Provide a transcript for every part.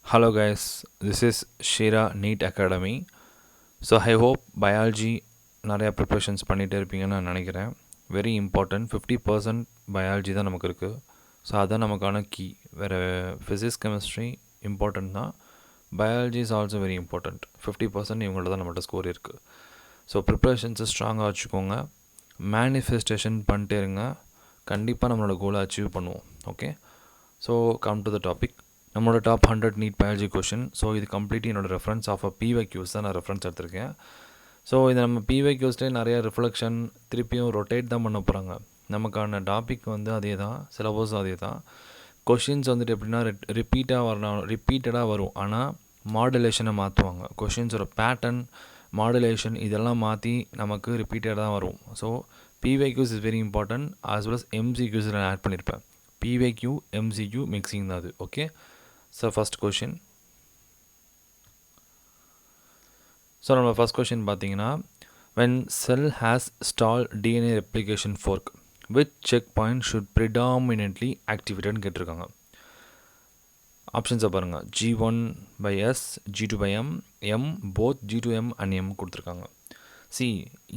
Hello guys, this is Shira NEET Academy. So I hope biology நிறையா preparations பண்ணிகிட்டே இருப்பீங்கன்னு நான் நினைக்கிறேன். வெரி இம்பார்ட்டன்ட் 50% பயாலஜி தான் நமக்கு இருக்குது. ஸோ அதுதான் நமக்கான கீ. வேறு ஃபிசிக்ஸ் கெமிஸ்ட்ரி இம்பார்ட்டன்ட் தான், biology is also very important. 50% இவங்கள்ட்ட தான் நம்மள்ட்ட ஸ்கோர் இருக்குது. ஸோ ப்ரிப்ரேஷன்ஸை ஸ்ட்ராங்காக வச்சுக்கோங்க, மேனிஃபெஸ்டேஷன் பண்ணிட்டே இருங்க, கண்டிப்பாக நம்மளோட கோலை அச்சீவ் பண்ணுவோம். Okay, so come to the topic. நம்மளோட top 100 NEET biology question. So இது கம்ப்ளீட்லி என்னோடய ரெஃபரன்ஸ் ஆஃப் பிவைக்யூஸ் தான் நான் ரெஃபரன்ஸ் எடுத்திருக்கேன். ஸோ இது நம்ம பிவைக்யூஸ்லேயே நிறைய ரிஃப்ளெக்ஷன் திருப்பியும் ரொட்டேட் தான் பண்ண போகிறாங்க. நமக்கான டாபிக் வந்து அதே தான், சிலபஸ் அதே தான். கொஷின்ஸ் வந்துட்டு எப்படின்னா ரிப்பீட்டடாக வரும், ஆனால் மாடுலேஷனை மாற்றுவாங்க. கொஷின்ஸோட பேட்டர்ன், மாடுலேஷன் இதெல்லாம் மாற்றி நமக்கு ரிப்பீட்டடாக தான் வரும். So PYQs is very important, as well as MCQs நான் ஆட் பண்ணியிருப்பேன். பிவைக்யூ எம்சிக்யூ மிக்சிங் தான் அது. Okay, so first question. So நம்ம ஃபஸ்ட் கொஷின் பார்த்தீங்கன்னா, when cell has stall DNA replication fork which check point should predominantly ஆக்டிவேட்டட்னு கேட்டிருக்காங்க. ஆப்ஷன்ஸை பாருங்கள். G1/S, G2/M, M both G2M and M கொடுத்துருக்காங்க.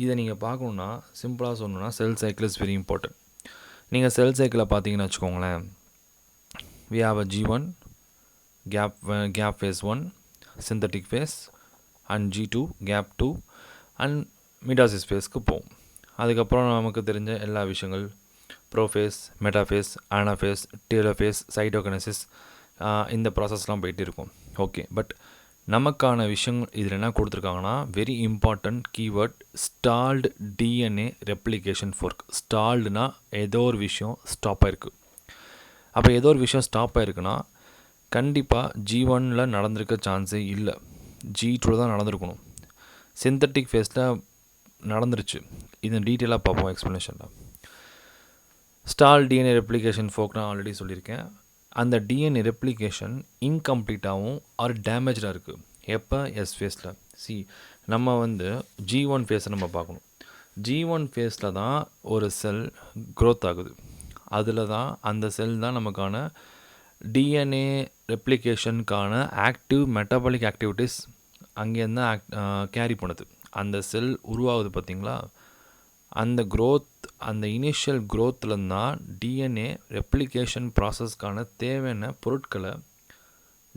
இதை நீங்கள் பார்க்கணுன்னா சிம்பிளாக சொல்லணுன்னா cell cycle is very important. நீங்கள் செல் சைக்கிளை பார்த்தீங்கன்னு வச்சுக்கோங்களேன், we have a G1 gap phase 1, synthetic phase, and G2 gap 2 and mitosis phaseக்கு போகும். அதுக்கப்புறம் நமக்கு தெரிஞ்ச எல்லா விஷயங்கள் prophase, metaphase, anaphase, telophase, cytokinesis, இந்த ப்ராசஸ்லாம் போயிட்டு இருக்கும். ஓகே, பட் நமக்கான விஷயங்கள் இதில் என்ன கொடுத்துருக்காங்கன்னா, very important keyword stalled DNA replication fork. ஸ்டால்டுனா ஏதோ ஒரு விஷயம் ஸ்டாப் ஆகிருக்கு. அப்போ ஏதோ ஒரு விஷயம் ஸ்டாப் ஆகிருக்குன்னா கண்டிப்பாக G1 நடந்திருக்க சான்ஸே இல்லை, G2 தான் நடந்திருக்கணும். சிந்தட்டிக் ஃபேஸில் நடந்துருச்சு. இது டீட்டெயிலாக பார்ப்போம் எக்ஸ்ப்ளனேஷனில். ஸ்டால் டிஎன்ஏ ரெப்ளிகேஷன் ஃபோக் நான் ஆல்ரெடி சொல்லியிருக்கேன். அந்த டிஎன்ஏ ரெப்ளிகேஷன் இன்கம்ப்ளீட்டாகவும் ஆர் டேமேஜாக இருக்குது. எப்போ? எஸ் ஃபேஸில். நம்ம வந்து G1 ஃபேஸை நம்ம பார்க்கணும். G1 ஃபேஸில் தான் ஒரு செல் க்ரோத் ஆகுது. அதில் தான் அந்த செல் தான் நமக்கான டிஎன்ஏ ரெப்ளிகேஷனுக்கான ஆக்டிவ் மெட்டபாலிக் ஆக்டிவிட்டீஸ் அங்கேருந்து கேரி பண்ணுது. அந்த செல் உருவாகுது பார்த்திங்களா, அந்த க்ரோத், அந்த இனிஷியல் க்ரோத்துலேருந்து தான் டிஎன்ஏ ரெப்ளிகேஷன் ப்ராசஸ்க்கான தேவையான பொருட்களை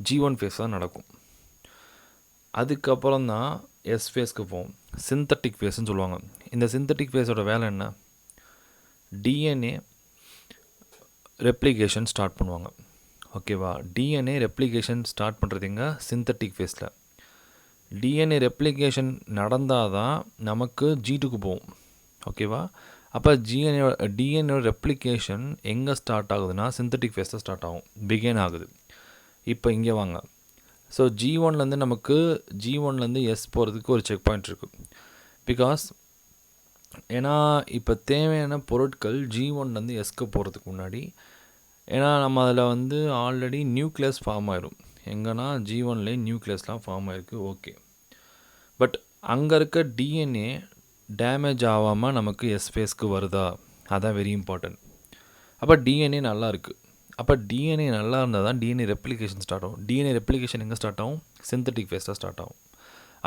G1 ஃபேஸ் தான் நடக்கும். அதுக்கப்புறம் தான் எஸ் ஃபேஸ்க்கு போகும், சிந்தட்டிக் ஃபேஸ்ன்னு சொல்லுவாங்க. இந்த சிந்தட்டிக் ஃபேஸோட வேலை என்ன? டிஎன்ஏ ரெப்ளிகேஷன் ஸ்டார்ட் பண்ணுவாங்க. ஓகேவா? டிஎன்ஏ ரெப்ளிகேஷன் ஸ்டார்ட் பண்ணுறதுங்க சிந்தட்டிக் ஃபேஸில். டிஎன்ஏ ரெப்ளிகேஷன் நடந்தால் தான் நமக்கு G2க்கு போகும். ஓகேவா? அப்போ டிஎன்ஏ ரெப்ளிகேஷன் எங்கே ஸ்டார்ட் ஆகுதுன்னா சிந்தட்டிக் ஃபேஸில் ஸ்டார்ட் ஆகும், பிகேன் ஆகுது. இப்போ இங்கே வாங்க. ஸோ G1லேருந்து எஸ் போகிறதுக்கு ஒரு செக் பாயிண்ட் இருக்குது. பிகாஸ் ஏன்னா இப்போ தேவையான பொருட்கள் G1லேருந்து எஸ்க்கு போகிறதுக்கு முன்னாடி, ஏன்னா நம்ம அதில் வந்து ஆல்ரெடி நியூக்ளியஸ் ஃபார்ம் ஆகிடும். எங்கன்னா G1லேயே நியூக்ளியஸ்லாம் ஃபார்ம் ஆகிருக்கு. ஓகே, பட் அங்கே இருக்க டிஎன்ஏ டேமேஜ் ஆகாமல் நமக்கு எஸ் ஃபேஸ்க்கு வருதா? அதான் வெரி இம்பார்ட்டன்ட். அப்போ டிஎன்ஏ நல்லா இருக்குது. அப்போ டிஎன்ஏ நல்லா இருந்தால் தான் டிஎன்ஏ ரெப்ளிகேஷன் ஸ்டார்ட் ஆகும். டிஎன்ஏ ரெப்ளிகேஷன் எங்கே ஸ்டார்ட் ஆகும்? சிந்தட்டிக் ஃபேஸில் ஸ்டார்ட் ஆகும்.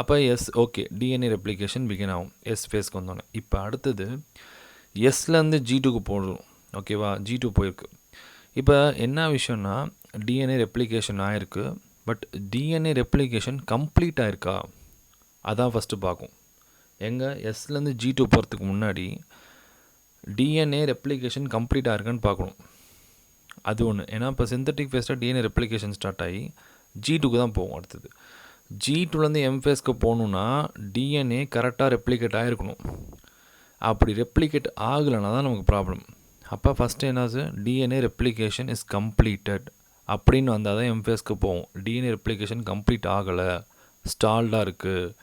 அப்போ S okay, DNA replication begin ஆகும் எஸ் ஃபேஸ்க்கு வந்தோன்னே. இப்போ அடுத்தது எஸ்லேருந்து G2க்கு போடுறோம். ஓகேவா? G2 போயிருக்கு. இப்போ என்ன விஷயம்னா, டிஎன்ஏ ரெப்ளிகேஷன் ஆகிருக்கு, பட் டிஎன்ஏ ரெப்ளிகேஷன் கம்ப்ளீட் ஆகிருக்கா? அதான் ஃபஸ்ட்டு பார்க்கும். எங்கே? எஸ்லேருந்து G2 போகிறதுக்கு முன்னாடி டிஎன்ஏ ரெப்ளிகேஷன் கம்ப்ளீட் ஆகிருக்கான்னு பார்க்கணும். அது ஒன்று. ஏன்னா இப்போ சிந்தட்டிக் ஃபேஸில் டிஎன்ஏ ரெப்ளிகேஷன் ஸ்டார்ட் ஆகி G2க்கு தான் போகும். அடுத்தது G2லேருந்து எம் ஃபேஸ்க்கு போகணுன்னா டிஎன்ஏ கரெக்டாக ரெப்ளிகேட் ஆகிருக்கணும். அப்படி ரெப்ளிகேட் ஆகலைன்னா தான் நமக்கு ப்ராப்ளம். அப்போ ஃபஸ்ட்டு என்னாச்சு? டிஎன்ஏ ரெப்ளிகேஷன் இஸ் கம்ப்ளீட்டட் அப்படின்னு வந்தால் தான் எம் ஃபேஸ்க்கு போகும். டிஎன்ஏ ரெப்ளிகேஷன் கம்ப்ளீட் ஆகலை, ஸ்டால்டாக இருக்குது,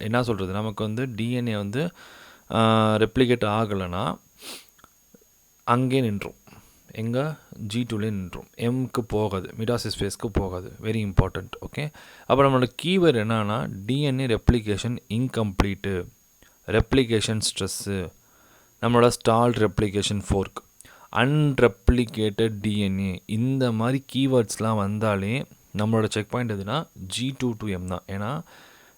என்ன சொல்கிறது, நமக்கு வந்து டிஎன்ஏ வந்து ரெப்ளிகேட் ஆகலைன்னா அங்கே நின்றும். எங்கே? G2லே நின்றும், எம்க்கு போகாது, மிடாசிஸ் ஃபேஸ்க்கு போகாது. Very important. ஓகே, அப்போ நம்மளோட கீவேர்டு என்னன்னா, DNA replication incomplete, replication stress, நம்மளோட ஸ்டால்ட் ரெப்ளிகேஷன் ஃபோர்க். அன்ரெப்ளிகேட்டட் டிஎன்ஏ இந்த மாதிரி கீவேர்ட்ஸ்லாம் வந்தாலே நம்மளோட செக் பாயிண்ட் எதுனா G2 to M தான். ஏன்னா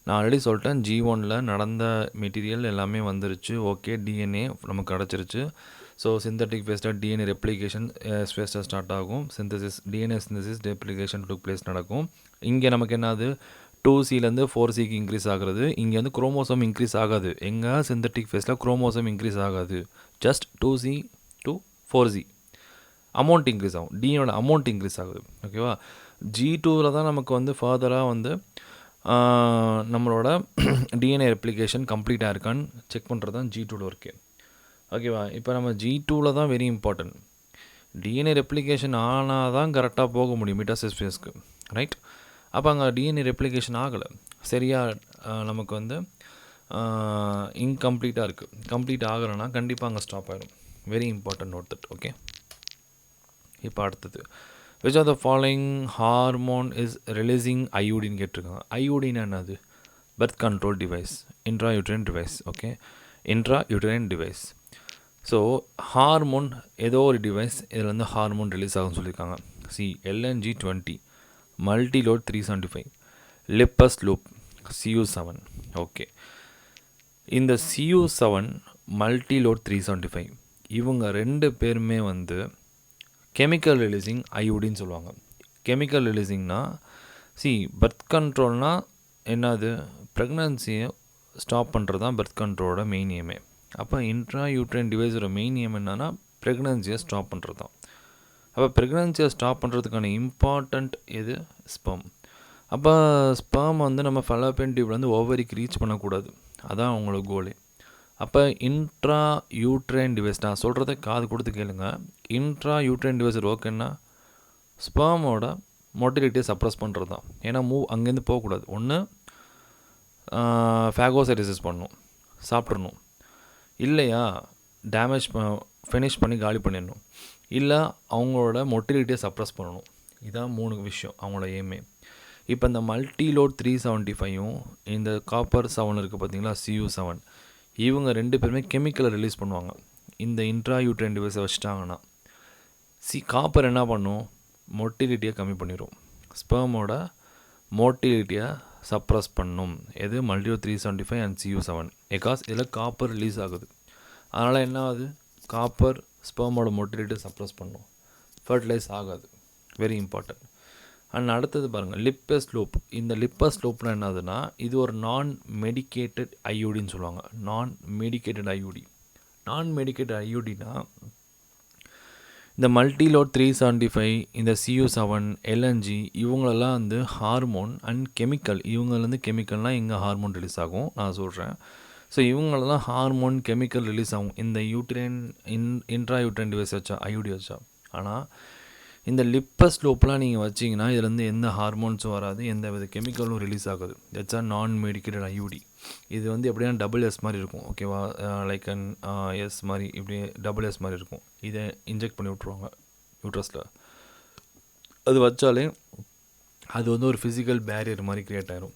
நான் ஆல்ரெடி சொல்லிட்டேன், G1ல் நடந்த மெட்டீரியல் எல்லாமே வந்துருச்சு. ஓகே, டிஎன்ஏ நமக்கு கிடச்சிருச்சு. ஸோ சிந்தட்டிக் ஃபேஸில் டிஎன்ஏ ரெப்ளிகேஷன் ஃபேஸில் ஸ்டார்ட் ஆகும். Synthesis DNA synthesis replication took place நடக்கும். இங்கே நமக்கு என்னது 2Cலேருந்து 4Cக்கு இன்க்ரீஸ் ஆகுறது. இங்கே வந்து குரோமோசோம் இன்க்ரீஸ் ஆகாது. எங்கே சிந்தட்டிக் ஃபேஸில் குரோமோசோம் இன்க்ரீஸ் ஆகாது. Just 2C to 4C amount increase ஆகும். டிஎனோட அமௌண்ட் இன்க்ரீஸ் ஆகுது. ஓகேவா? G2வில் தான் நமக்கு வந்து ஃபர்தராக வந்து நம்மளோட டிஎன்ஏ ரெப்ளிகேஷன் கம்ப்ளீட்டாக இருக்கான்னு செக் பண்ணுறது தான் G2 ஒர்க்கு. ஓகேவா? இப்போ நம்ம G2வில் தான் வெரி இம்பார்ட்டன்ட். டிஎன்ஏ ரெப்ளிகேஷன் ஆனால் தான் கரெக்டாக போக முடியும் மீட்டாசிஸ் ஃபேஸ்க்கு, ரைட்? அப்போ அங்கே டிஎன்ஏ ரெப்ளிகேஷன் ஆகலை, சரியாக நமக்கு வந்து இன்கம்ப்ளீட்டாக இருக்குது. கம்ப்ளீட் ஆகலைன்னா கண்டிப்பாக அங்கே ஸ்டாப் ஆகிடும். Very important note that. Okay, இப்போ அடுத்தது which of the following hormone is releasing iodine கேட்டிருக்காங்க. iodine என்னது? birth control device, intrauterine device. Okay, intrauterine device. So hormone ஏதோ ஒரு டிவைஸ் இதில் வந்து ஹார்மோன் ரிலீஸ் ஆகும்னு சொல்லியிருக்காங்க. LNG20, மல்டிலோட் 375, லிப்பஸ் loop, CU7. ஓகே, இந்த CU7 மல்டிலோட் 375 இவங்க ரெண்டு பேருமே வந்து கெமிக்கல் ரிலீஸிங் அயோடின்னு சொல்லுவாங்க. கெமிக்கல் ரிலீஸிங்னா பர்த் கண்ட்ரோல்னால் என்னது? ப்ரெக்னன்சியை ஸ்டாப் பண்ணுறது தான் பர்த் கண்ட்ரோலோட மெயின் எய்மே. அப்போ இன்ட்ராயூட்ரைன் டிவைஸோட மெயின் எய்ம் என்னன்னா ப்ரெக்னன்சியை ஸ்டாப் பண்ணுறது தான். அப்போ ப்ரெக்னன்சியை ஸ்டாப் பண்ணுறதுக்கான இம்பார்ட்டண்ட் எது? ஸ்பெர்ம். அப்போ ஸ்பெர்ம் வந்து நம்ம ஃபெலோப்பியன் டியூப்லேருந்து ஓவரிக்கு ரீச் பண்ணக்கூடாது, அதான் அவங்களோட கோலே. அப்போ இன்ட்ரா யூட்ரைன் டிவைஸ், நான் சொல்கிறத காது கொடுத்து கேளுங்க. இன்ட்ரா யூட்ரைன் டிவைஸ் ஓகேன்னா ஸ்பெர்மோட மொட்டிலிட்டியை சப்ரஸ் பண்ணுறது தான். ஏன்னா அங்கேருந்து போகக்கூடாது. ஒன்று ஃபேகோசைட்டிசிஸ் பண்ணணும், சாப்பிட்றணும், இல்லையா டேமேஜ் ஃபினிஷ் பண்ணி காலி பண்ணிடணும், இல்லை அவங்களோட மொட்டிலிட்டியை சப்ரஸ் பண்ணணும். இதான் 3 விஷயம் அவங்களோட எய்மே. இப்போ இந்த மல்டிலோட் 375ம் இந்த காப்பர் 7 இருக்குது பார்த்தீங்களா, CU7, இவங்க ரெண்டு பேருமே கெமிக்கலை ரிலீஸ் பண்ணுவாங்க இந்த இன்ட்ராயூட்ரைன் டிவைஸை வச்சுட்டாங்கன்னா. காப்பர் என்ன பண்ணும்? மொட்டிலிட்டியை கம்மி பண்ணிடும், ஸ்பெர்மோட மோட்டிலிட்டியை சப்ரஸ் பண்ணும். எது? மல்டிலோட் 375 அண்ட் CU7. பிகாஸ் இதில் காப்பர் ரிலீஸ் ஆகுது. அதனால் என்ன ஆகுது? காப்பர் ஸ்பெர்மோட மொட்டிலிட்டியை சப்ரஸ் பண்ணும், ஃபர்டிலைஸ் ஆகாது. Very important. அண்ட் அடுத்தது பாருங்கள், லிப்பஸ் லூப். இந்த லிப்பஸ் லூப்னா என்னதுன்னா இது ஒரு நான் மெடிக்கேட்டட் ஐயோடின்னு சொல்லுவாங்க. நான் மெடிக்கேட்டட் ஐயோடி. நான் மெடிக்கேட்டட் ஐயோடினா இந்த மல்டிலோட் 375, இந்த CU7, LNG இவங்களெல்லாம் வந்து ஹார்மோன் அண்ட் கெமிக்கல். இவங்கலேருந்து கெமிக்கல்னால் எங்கே ஹார்மோன் ரிலீஸ் ஆகும் நான் சொல்கிறேன். ஸோ இவங்களெல்லாம் ஹார்மோன் கெமிக்கல் ரிலீஸ் ஆகும் இந்த யூட்ரைன் இன்ட்ரா யூட்ரைன் டிவைஸ் வச்சா, ஐயோடி வச்சா. ஆனால் இந்த லிப்பஸ் லூப்லாம் நீங்கள் வச்சிங்கன்னா இதுலேருந்து எந்த ஹார்மோன்ஸும் வராது, எந்த வித கெமிக்கலும் ரிலீஸ் ஆகுது. தட்ஸ் நான் மெடிக்கேட்டட் ஐயோடி. இது வந்து எப்படின்னா டபுள்-S மாதிரி இருக்கும். ஓகேவா? லைக் அன் எஸ் மாதிரி, இப்படி டபுள்-S மாதிரி இருக்கும். இதை இன்ஜெக்ட் பண்ணி விட்ருவாங்க யூட்ரஸில். அது வச்சாலே அது வந்து ஒரு ஃபிசிக்கல் பேரியர் மாதிரி க்ரியேட் ஆகிரும்.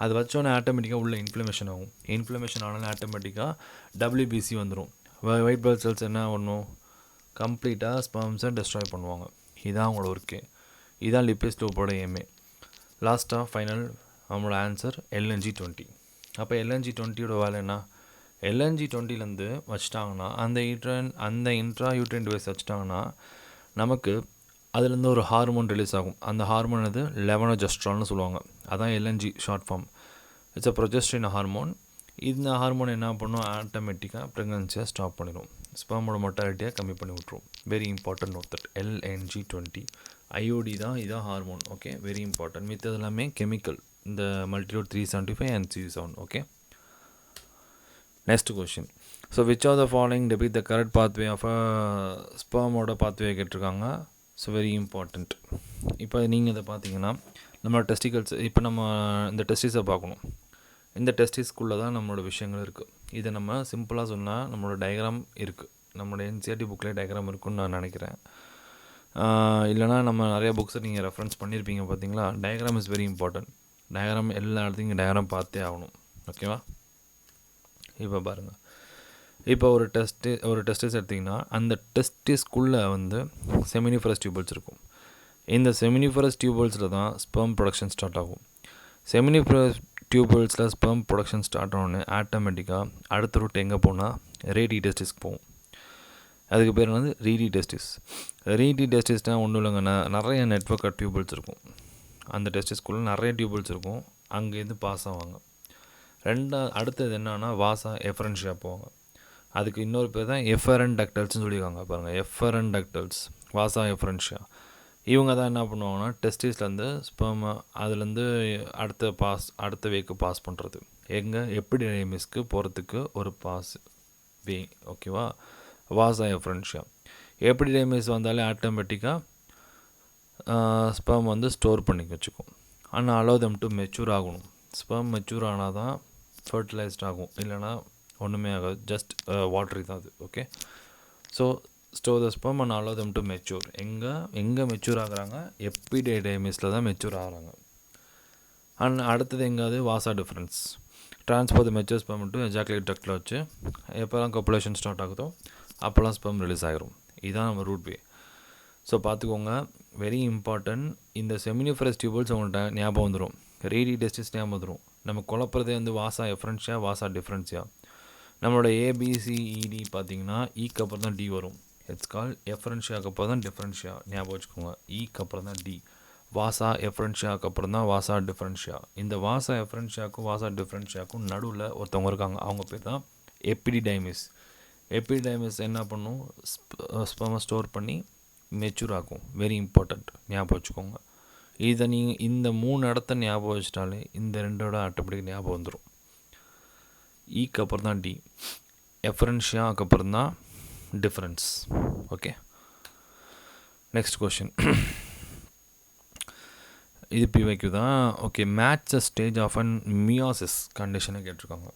அது வச்சோன்னே ஆட்டோமேட்டிக்காக உள்ள இன்ஃப்ளமேஷன் ஆகும். இன்ஃப்ளமேஷன் ஆனாலும் ஆட்டோமேட்டிக்காக WBC வந்துடும். ஒயிட் பிளட் செல்ஸ் என்ன பண்ணும்? கம்ப்ளீட்டாக ஸ்பெர்ம்ஸை டெஸ்ட்ராய் பண்ணுவாங்க. இதான் அவங்களோட ஒர்க்கு. இதுதான் லிப்பஸ் லூப்போட எய்மே. லாஸ்ட்டாக ஃபைனல் அவங்களோட ஆன்சர் LNG20. அப்போ LNG20யோட வேலை என்ன? LNG20லேருந்து வச்சிட்டாங்கன்னா அந்த இன்ட்ரா யூட்ரைன் டிவைஸ் வச்சிட்டாங்கன்னா நமக்கு அதுலேருந்து ஒரு ஹார்மோன் ரிலீஸ் ஆகும். அந்த ஹார்மோன் அது லெவனோஜெஸ்ட்ரால்னு சொல்லுவாங்க. அதான் LNG short form. It's a progestin hormone. இந்த ஹார்மோன் என்ன பண்ணும்? ஆட்டோமேட்டிக்காக ப்ரெக்னன்சியை ஸ்டாப் பண்ணிடும், ஸ்பெர்மோட மொட்டாலிட்டியை கம்மி பண்ணி விட்ரும். Very important note that. LNG20 IUD தான், இதான் ஹார்மோன். Okay, very important. மித்தது எல்லாமே கெமிக்கல், இந்த multiload 375 and CU7. Okay, next question. So which are the following debit the correct pathway of a ஸ்பெர்மோட பாத்வே கேட்டிருக்காங்க. So very important. இப்போ நீங்கள் இதை பார்த்தீங்கன்னா நம்மளோட டெஸ்டிகல்ஸ், இப்போ நம்ம இந்த டெஸ்டிஸை பார்க்கணும். இந்த டெஸ்டிஸ்குள்ளே தான் நம்மளோட விஷயங்கள் இருக்குது. இதை நம்ம சிம்பிளாக சொன்னால் நம்மளோட டயக்ராம் இருக்குது, நம்மளோட NCERT புக்கில் டயக்ராம் இருக்குன்னு நான் நினைக்கிறேன். இல்லைனா நம்ம நிறையா புக்ஸை நீங்கள் ரெஃபரன்ஸ் பண்ணியிருப்பீங்க பார்த்தீங்களா. Diagram is very important. Diagram எல்லா இடத்துலையும் டயக்ராம் பார்த்தே ஆகணும். ஓகேவா? இப்போ பாருங்கள், இப்போ ஒரு டெஸ்டிஸ் எடுத்திங்கன்னா அந்த டெஸ்டிஸ்குள்ளே வந்து செமினிஃபரஸ் டியூபல்ஸ் இருக்கும். இந்த செமினிஃபரஸ் டியூபல்ஸில் தான் ஸ்பெர்ம் ப்ரொடக்ஷன் ஸ்டார்ட் ஆகும். செமினிஃபரஸ் டியூபல்ஸில் ஸ்பெர்ம் ப்ரொடக்ஷன் ஸ்டார்ட் ஆனோடனே ஆட்டோமேட்டிக்காக அடுத்த ரூட் எங்கே போனால் ரேடி டெஸ்டிஸ்க்கு போகும். அதுக்கு பேர் வந்து ரீடி டெஸ்டிஸ். ரீடி டெஸ்டிஸ்னால் ஒன்றும் இல்லைங்க, நிறைய நெட்வொர்க் டியூபல்ஸ் இருக்கும். அந்த டெஸ்டிஸ்குள்ளே நிறைய டியூபல்ஸ் இருக்கும், அங்கேருந்து பாஸ் ஆவாங்க. அடுத்தது என்னன்னா வாசா எஃபரன்ஷியா போவாங்க. அதுக்கு இன்னொரு பேர் தான் எஃபரன் டக்டல்ஸ்னு சொல்லியிருக்காங்க பாருங்கள். எஃபரன் டக்டல்ஸ், வாசா எஃபரன்ஷியா. இவங்க தான் என்ன பண்ணுவாங்கன்னா டெஸ்டிஸ்லேருந்து ஸ்பெர்ம் அதுலேருந்து அடுத்த வேக்கு பாஸ் பண்ணுறது. எபிடெர்மிஸ்க்கு போகிறதுக்கு ஒரு பாஸ் வே, ஓகேவா? வாசா எஃபரன்ஷியா. எபிடெர்மிஸ் வந்தாலே ஆட்டோமேட்டிக்காக ஸ்பெர்ம் வந்து ஸ்டோர் பண்ணி வச்சுக்கும். ஆனால் அலோவ் தெம் டு மெச்சூர் ஆகணும். ஸ்பெர்ம் மெச்சூர் ஆனால் தான் ஃபர்டிலைஸ்ட் ஆகும், இல்லைனா ஒன்றுமே ஆகாது, ஜஸ்ட் வாட்டரி தான் அது. Okay, so store the sperm and allow them to mature. எங்கே மெச்சூர் ஆகுறாங்க? எபிடெர்மிஸில் தான் மெச்சூர் ஆகிறாங்க. அண்ட் அடுத்தது எங்காவது வாசா difference. Transfer the mature sperm to ejaculate ductile வச்சு எப்போல்லாம் காப்புலேஷன் ஸ்டார்ட் ஆகுதோ அப்போல்லாம் ஸ்பெர்ம் ரிலீஸ் ஆகிரும். இதுதான் நம்ம ரூட் வே. ஸோ பார்த்துக்கோங்க, வெரி இம்பார்ட்டன்ட். இந்த செமினிஃபரஸ் டியூபல்ஸ் உங்கள்கிட்ட ஞாபகம் வந்துடும், ரேடி டெஸ்டிஸ் ஞாபகம் வந்துடும். நம்ம குழப்பறதே வந்து வாசா எஃபரன்ஷியா, வாசா டிஃப்ரென்ஷியா. நம்மளோட ஏபிசிஇடி பார்த்தீங்கன்னா ஈக்கு அப்புறம் தான் டி வரும். இட்ஸ் கால் எஃபரன்ஷியாவுக்கு அப்புறம் தான் டிஃப்ரென்ஷியா. ஞாபகம் வச்சுக்கோங்க, ஈக்கு அப்புறம் தான் டி. வாசா எஃபரன்ஷியாவுக்கு அப்புறம் தான் வாசா டிஃப்ரென்ஷியா. இந்த வாசா எஃபரன்ஷியாவுக்கும் வாசா டிஃப்ரென்ஷியாவுக்கும் நடுவில் ஒருத்தவங்க இருக்காங்க, அவங்க பேர் தான் எபிடிடைமிஸ். எபிடைமிஸ் என்ன பண்ணும்? ஸ்பெர்மை ஸ்டோர் பண்ணி மெச்சூர் ஆகும். வெரி இம்பார்ட்டண்ட், ஞாபகம் வச்சுக்கோங்க. இதை நீங்கள் இந்த 3 இடத்த ஞாபகம் வச்சிட்டாலே இந்த 2 ஆட்டோமேட்டிக் ஞாபகம் வந்துடும். ஈக்கு அப்புறம் தான் டி, எஃபரன்ஷியாவுக்கு அப்புறம் தான் டிஃப்ரென்ஸ். Okay, next question. இது பிவைக்கு தான். Okay, match the stage of an meiosis கண்டிஷனை கேட்டிருக்காங்க.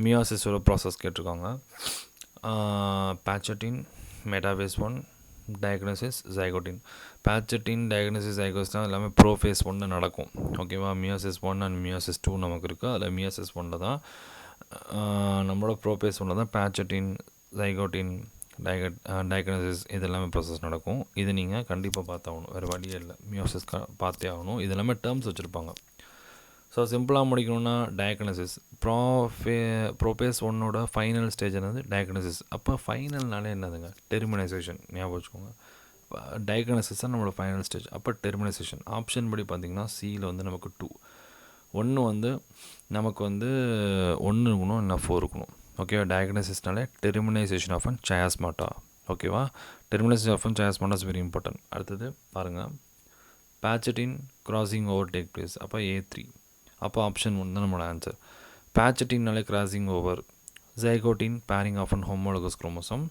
மியாசிஸோட ப்ராசஸ் கேட்டிருக்காங்க. Pachytene, metaphase 1, diakinesis, zygotene. Pachytene, diakinesis, zygotene தான் எல்லாமே ப்ரோஃபேஸ் 1 நடக்கும். ஓகேவா? மியாசிஸ் 1 அண்ட் மியாசிஸ் 2 நமக்கு இருக்குது. அதில் மியாசிஸ் 1 தான் நம்மளோட ப்ரோஃபேஸ் 1 தான் பேச்சட்டின், ஜைகோட்டின், டயக்னோசிஸ் இது எல்லாமே ப்ராசஸ் நடக்கும். இது நீங்கள் கண்டிப்பாக பார்த்தாகணும், வேறு வழியே இல்லை. மியாசிஸ் பார்த்தே ஆகணும். இது எல்லாமே டேர்ம்ஸ் வச்சுருப்பாங்க. ஸோ சிம்பிளாக முடிக்கணும்னா டயக்னோசிஸ், ப்ரோபேஸ் 1 ஃபைனல் ஸ்டேஜ் என்னது? டயக்னோசிஸ். அப்போ ஃபைனல்னாலே என்னதுங்க? டெர்மினைசேஷன். ஞாபகம் வச்சுக்கோங்க, டயக்னோசிஸ் தான் நம்மளோட ஃபைனல் ஸ்டேஜ். அப்போ டெர்மினைசேஷன். ஆப்ஷன் படி பார்த்திங்கன்னா சியில் வந்து நமக்கு 2. 1 வந்து நமக்கு வந்து 1 இருக்கணும், இல்லை 4 இருக்கணும். ஓகேவா? டயக்னோசிஸ்னாலே டெர்மினைசேஷன் ஆஃப் அன் சயாஸ்மாட்டா. ஓகேவா? Terminalisation of an chiasmata is very important. அடுத்தது பாருங்கள், pachytene crossing over take place. அப்போ A3. அப்போ ஆப்ஷன் 1 தான் நம்மளோட ஆன்சர். பேச்சட்டின்னாலே crossing over, zygotene pairing of an homologous chromosome,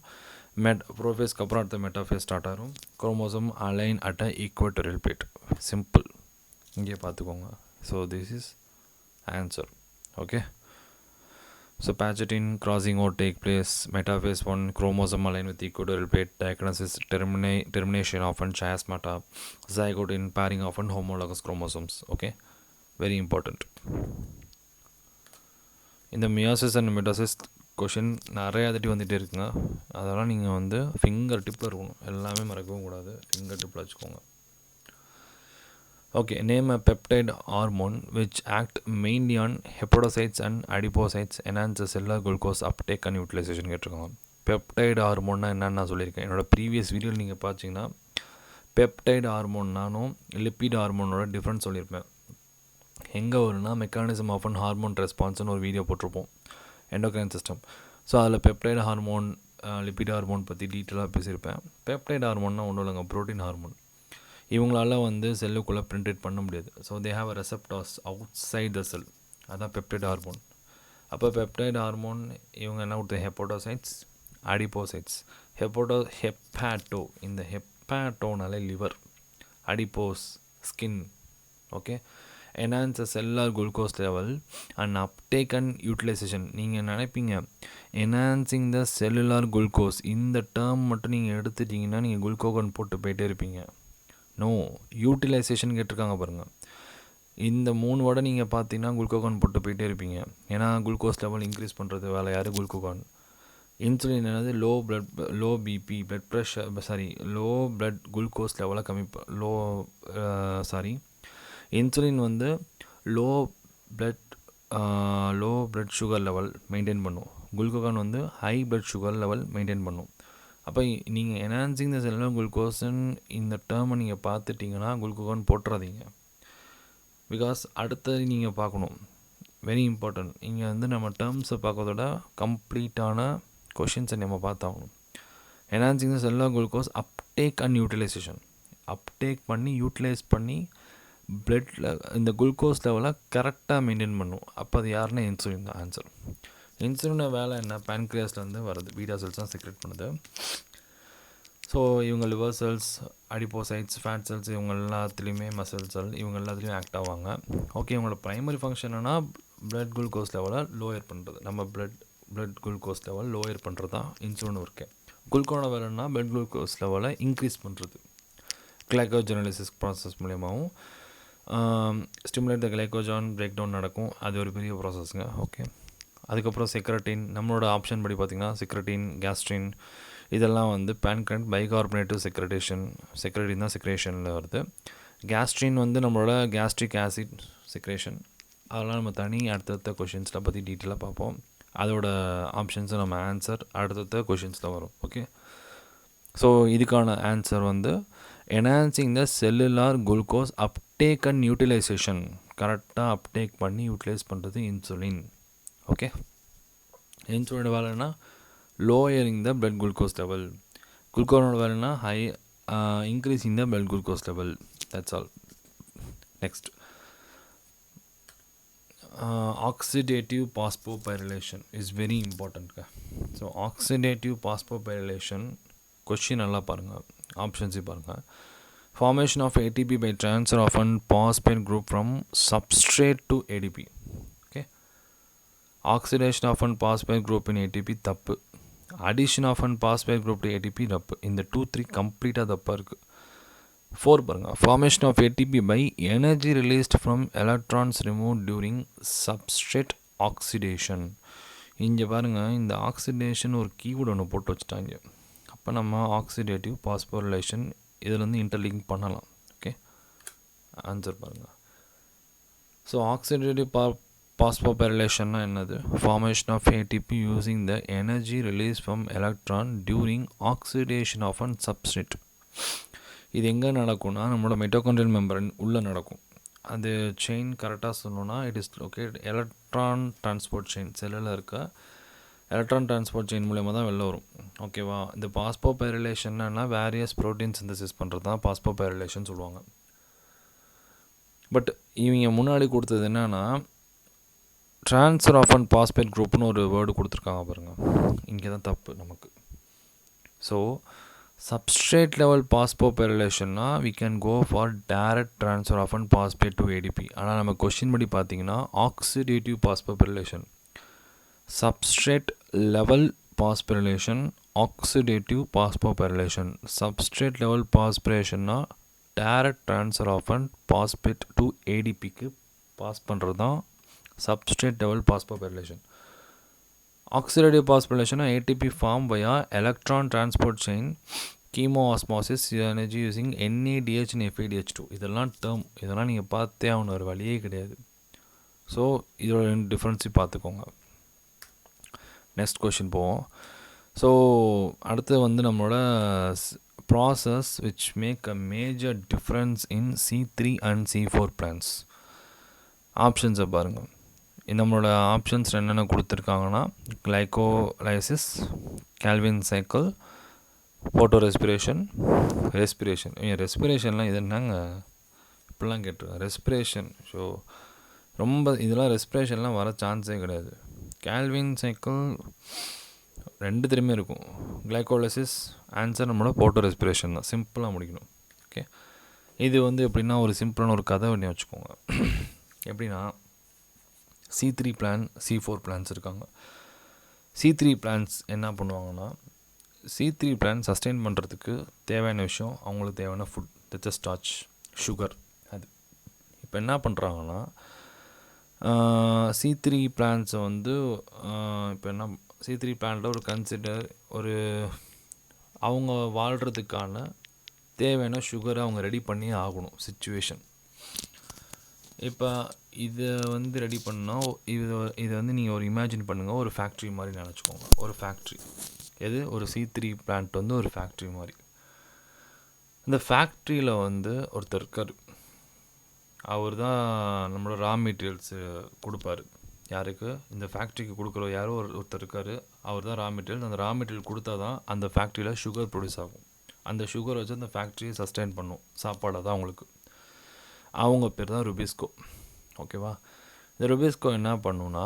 ப்ரோஃபேஸ்க்கு அப்புறம் அடுத்த மெட்டாஃபேஸ் ஸ்டார்ட் ஆகும். Chromosome align at a equatorial plate. Simple, இங்கே பார்த்துக்கோங்க. So this is answer. Okay, so pachytene crossing over take place, metaphase 1, chromosome aligned with equatorial plate, diagnosis, termination of an chiasmata, zygote in pairing of an homologous chromosomes. Okay, very important. இந்த meiosis and metastasis question நிறையா தட்டி வந்துகிட்டே இருக்குங்க. அதெல்லாம் நீங்கள் வந்து finger டிப்பில் இருக்கணும், எல்லாமே மறக்கவும் கூடாது, ஃபிங்கர் டிப்பில் வச்சுக்கோங்க. Okay, name a peptide hormone which act mainly on hepatocytes and adipocytes, enhance cellular glucose uptake and utilization கேட்டிருக்காங்க. பெப்டைடு ஹார்மோன்னா என்னன்னு நான் சொல்லியிருக்கேன் என்னோட ப்ரீவியஸ் வீடியோவில். நீங்கள் பார்த்தீங்கன்னா பெப்டைடு ஹார்மோன் நானும் லிப்பிட் ஹார்மோனோட டிஃப்ரென்ஸ் சொல்லியிருப்பேன். எங்கே வரும்னா மெக்கானிசம் ஆஃப் அன் ஹார்மோன் ரெஸ்பான்ஸ்னு ஒரு வீடியோ போட்டிருப்போம், எண்டோக்ரைன் சிஸ்டம். ஸோ அதில் பெப்டைடு ஹார்மோன், லிப்பிட் ஹார்மோன் பற்றி டீட்டெயிலாக பேசியிருப்பேன். பெப்டைடு ஹார்மோன்னா ஒன்றும் இல்லைங்க, ப்ரோட்டீன் ஹார்மோன். இவங்களால வந்து செல்லுக்குள்ளே பிரிண்டேட் பண்ண முடியாது. So they have a receptors outside the cell, அதான் பெப்டைட் ஹார்மோன். அப்போ பெப்டைட் ஹார்மோன் இவங்க என்ன கொடுத்த? Hepatocytes, adipocytes. ஹெப்பாட்டோ, இந்த ஹெப்பாட்டோனாலே liver, adipose skin. Okay, enhance cellular glucose level and uptake and utilisation. நீங்கள் நினைப்பீங்க என்ஹான்சிங் த செல்லுலார் குளுக்கோஸ், இந்த டேர்ம் மட்டும் நீங்கள் எடுத்துட்டிங்கன்னா நீங்கள் குளுக்கோகன் போட்டு போயிட்டே இருப்பீங்க. நோ, யூட்டிலைசேஷன் கேட்டிருக்காங்க பாருங்கள். இந்த 3 வேர்டை நீங்கள் பார்த்தீங்கன்னா குளுக்கோகான் போட்டு போயிட்டே இருப்பீங்க. ஏன்னா குளுக்கோஸ் லெவல் இன்க்ரீஸ் பண்ணுறது வேலை யார்? குளுக்கோகான். இன்சுலின் என்னது low BP blood pressure low blood glucose லெவலை இன்சுலின் வந்து low blood low blood sugar level maintain பண்ணும். குளுக்கோகான் வந்து high blood sugar level maintain பண்ணும். அப்போ நீங்கள் என்ஹான்சிங் த செல்லுலர் குளுக்கோஸ்ன்னு இந்த டேர்மை நீங்கள் பார்த்துட்டிங்கன்னா குளுக்கோகான் போட்டுறாதீங்க. பிகாஸ் அடுத்தது நீங்கள் பார்க்கணும், வெரி இம்பார்ட்டன்ட். இங்கே வந்து நம்ம டேர்ம்ஸை பார்க்கறதோட கம்ப்ளீட்டான கொஷின்ஸை நம்ம பார்த்தாகணும். Enhancing the cellular glucose uptake and utilisation. Uptake பண்ணி யூட்டிலைஸ் பண்ணி பிளட்டில் இந்த குளுக்கோஸ் லெவலை கரெக்டாக மெயின்டைன் பண்ணும். அப்போ அது யாருன்னா இன்சுலின் தான் ஆன்சர். இன்சுலினோட வேலை என்ன? பேன்க்ரியாஸ்லேருந்து வருது, பீட்டா செல்ஸ் தான் செக்ரெட் பண்ணுது. ஸோ இவங்க லிவர் செல்ஸ், அடிப்போசைட்ஸ், ஃபேட் செல்ஸ், இவங்க எல்லாத்துலேயுமே மசில் செல், இவங்க எல்லாத்துலேயும் ஆக்ட் ஆவாங்க. ஓகே, இவங்களோட ப்ரைமரி ஃபங்க்ஷன் என்னன்னா பிளட் குளுக்கோஸ் லெவலை லோயர் பண்ணுறது. நம்ம பிளட் குளுக்கோஸ் லெவல் லோயர் பண்ணுறது தான் இன்சுலின் ஒர்க்கு. குளுக்கோனோட வேலைன்னா பிளட் குளுக்கோஸ் லெவலை இன்க்ரீஸ் பண்ணுறது. கிளைக்கோஜெனலிசிஸ் ப்ராசஸ் மூலியமாகவும் ஸ்டிமுலேட் த கிளைக்கோஜான் பிரேக் டவுன் நடக்கும். அது ஒரு பெரிய ப்ராசஸ்ங்க. ஓகே, அதுக்கப்புறம் செக்ரட்டின், நம்மளோட ஆப்ஷன் படி பார்த்திங்கன்னா செக்ரட்டின், கேஸ்ட்ரின், இதெல்லாம் வந்து பேன்கிரண்ட் பைகார்பனேட்டிவ் செக்ரட்டின் தான் செக்ரேஷனில் வருது. கேஸ்ட்ரின் வந்து நம்மளோட கேஸ்ட்ரிக் ஆசிட் செக்ரேஷன். அதெல்லாம் நம்ம தனி அடுத்தடுத்த கொஷின்ஸில் பற்றி டீட்டெயிலாக பார்ப்போம். அதோட ஆப்ஷன்ஸை நம்ம ஆன்சர் அடுத்தடுத்த கொஷின்ஸில் வரும். ஓகே, ஸோ இதுக்கான ஆன்சர் வந்து enhancing the cellular glucose uptake and utilisation. கரெக்டாக அப்டேக் பண்ணி யூட்டிலைஸ் பண்ணுறது இன்சுலின். ஓகே, இன்சுலினோட வேலைன்னா lowering the blood glucose level. குளுக்கோனோட வேலைன்னா increasing the blood glucose level. That's all. Next, oxidative phosphorylation is very இம்பார்ட்டன்ட்ங்க. ஸோ ஆக்சிடேட்டிவ் பாஸ்போபைரிலேஷன் கொஷின் நல்லா பாருங்கள், ஆப்ஷன்ஸே பாருங்கள். Formation of ATP by transfer of an phosphate group from substrate to ADP. Okay, oxidation of an phosphate group in ATP தப்பு. Addition of an phosphate group to ATP தப்பு. இந்த 2-3 கம்ப்ளீட்டாக தப்பாக இருக்குது. 4 பாருங்கள். Formation of ATP by energy released from electrons remove during substrate oxidation. இங்கே பாருங்கள், இந்த ஆக்சிடேஷன் ஒரு கீவேர்டு ஒன்று போட்டு வச்சுட்டாங்க. அப்போ நம்ம ஆக்சிடேட்டிவ் பாஸ்போரிலேஷன் இதிலேருந்து இன்டர்லிங்க் பண்ணலாம். ஓகே, ஆன்சர் பாருங்கள். ஸோ ஆக்சிடேட்டிவ் பாஸ்போபைரிலேஷன்னா என்னது? Formation of ATP using the energy release from electron during oxidation of an substrate. இது எங்கே நடக்கும்னா நம்மளோட மைட்டோகாண்ட்ரியல் மெம்பரேன் உள்ளே நடக்கும். அது செயின் கரெக்டாக சொல்லணும்னா it is locate electron transport chain. செல்லில் இருக்க எலக்ட்ரான் டிரான்ஸ்போர்ட் செயின் மூலயமா தான் வெளில வரும். ஓகேவா? இந்த பாஸ்போபைரிலேஷன்னா வேரியஸ் ப்ரோட்டீன் சிந்தசிஸ் பண்ணுறது தான் பாஸ்போபைரிலேஷன் சொல்லுவாங்க. பட் இவங்க முன்னாடி கொடுத்தது என்னென்னா ட்ரான்ஸ்ஃபர் ஆஃப் அன் பாஸ்பேட் குரூப்னு ஒரு வேர்டு கொடுத்துருக்காங்க பாருங்கள். இங்கே தான் தப்பு நமக்கு. So substrate level phosphorylation we can go for direct transfer of an phosphate to ADP. ஆனால் நம்ம கொஸ்டின் படி பார்த்தீங்கன்னா oxidative பாஸ்போபைரிலேஷன். substrate level phosphorylation, oxidative phosphorylation. substrate level phosphorylation direct transfer of an phosphate to ADPக்கு pass பண்ணுறது தான் substrate level phosphorylation. Oxidative phosphorylation ATP formed via electron transport chain, chemoosmosis energy using NADH and FADH2. இதெல்லாம் term, இதெல்லாம் நீங்கள் பார்த்தே ஆகணும், ஒரு வழியே கிடையாது. ஸோ இதோட டிஃப்ரென்ஸை பார்த்துக்கோங்க. நெக்ஸ்ட் கொஷின் போவோம். ஸோ அடுத்து வந்து நம்மளோட process which make a major difference in C3 and C4 plants. ஆப்ஷன்ஸை பாருங்கள். நம்மளோட ஆப்ஷன்ஸ் என்னென்ன கொடுத்துருக்காங்கன்னா glycolysis, Calvin cycle, photo respiration. ரெஸ்பிரேஷன்லாம் இது என்னங்க இப்படிலாம் கேட்டிருக்கேன். ரெஸ்பிரேஷன் ஸோ ரொம்ப இதெல்லாம் ரெஸ்பிரேஷன்லாம் வர சான்ஸே கிடையாது. கால்வின் சைக்கிள் ரெண்டுத்துலேயுமே இருக்கும். கிளைகோலைசிஸ் ஆன்சர் நம்மளோட ஃபோட்டோ ரெஸ்பிரேஷன் தான். சிம்பிளாக முடிக்கணும். ஓகே, இது வந்து எப்படின்னா ஒரு சிம்பிளான ஒரு கதை பண்ணி வச்சுக்கோங்க. எப்படின்னா C3 பிளான், C4 பிளான்ஸ் இருக்காங்க. C3 பிளான்ஸ் என்ன பண்ணுவாங்கன்னா C3 பிளான் சஸ்டெயின் பண்ணுறதுக்கு தேவையான விஷயம் அவங்களுக்கு தேவையான ஃபுட், தட்ஸ் ஸ்டார்ச், சுகர். அது இப்போ என்ன பண்ணுறாங்கன்னா C3 பிளான்ஸை வந்து இப்போ என்ன C3 பிளான்ட்டில் ஒரு கன்சிடர் ஒரு அவங்க வாழ்கிறதுக்கான தேவையான சுகரை அவங்க ரெடி பண்ணியே ஆகணும் சுச்சுவேஷன். இப்போ இதை வந்து ரெடி பண்ணால் இதை வந்து நீங்கள் ஒரு இமேஜின் பண்ணுங்கள், ஒரு ஃபேக்ட்ரி மாதிரி நினச்சிக்கோங்க. ஒரு ஃபேக்ட்ரி, எது ஒரு C3 பிளான்ட் வந்து ஒரு ஃபேக்ட்ரி மாதிரி. இந்த ஃபேக்ட்ரியில் வந்து ஒருத்தர் இருக்கார். அவர் தான் நம்மளோட ரா மெட்டீரியல்ஸு கொடுப்பாரு. யாருக்கு? இந்த ஃபேக்ட்ரிக்கு கொடுக்குற யாரோ ஒருத்தர் இருக்கார். அவர் தான் ரா மெட்டீரியல். அந்த ரா மெட்டீரியல் கொடுத்தா தான் அந்த ஃபேக்ட்ரியில் சுகர் ப்ரொடியூஸ் ஆகும். அந்த சுகர் வச்சு அந்த ஃபேக்ட்ரியை சஸ்டெயின் பண்ணும், சாப்பாடாக தான் அவங்களுக்கு. அவங்க பேர் தான் ருபிஸ்கோ. ஓகேவா? இந்த ருபிஸ்கோ என்ன பண்ணுன்னா,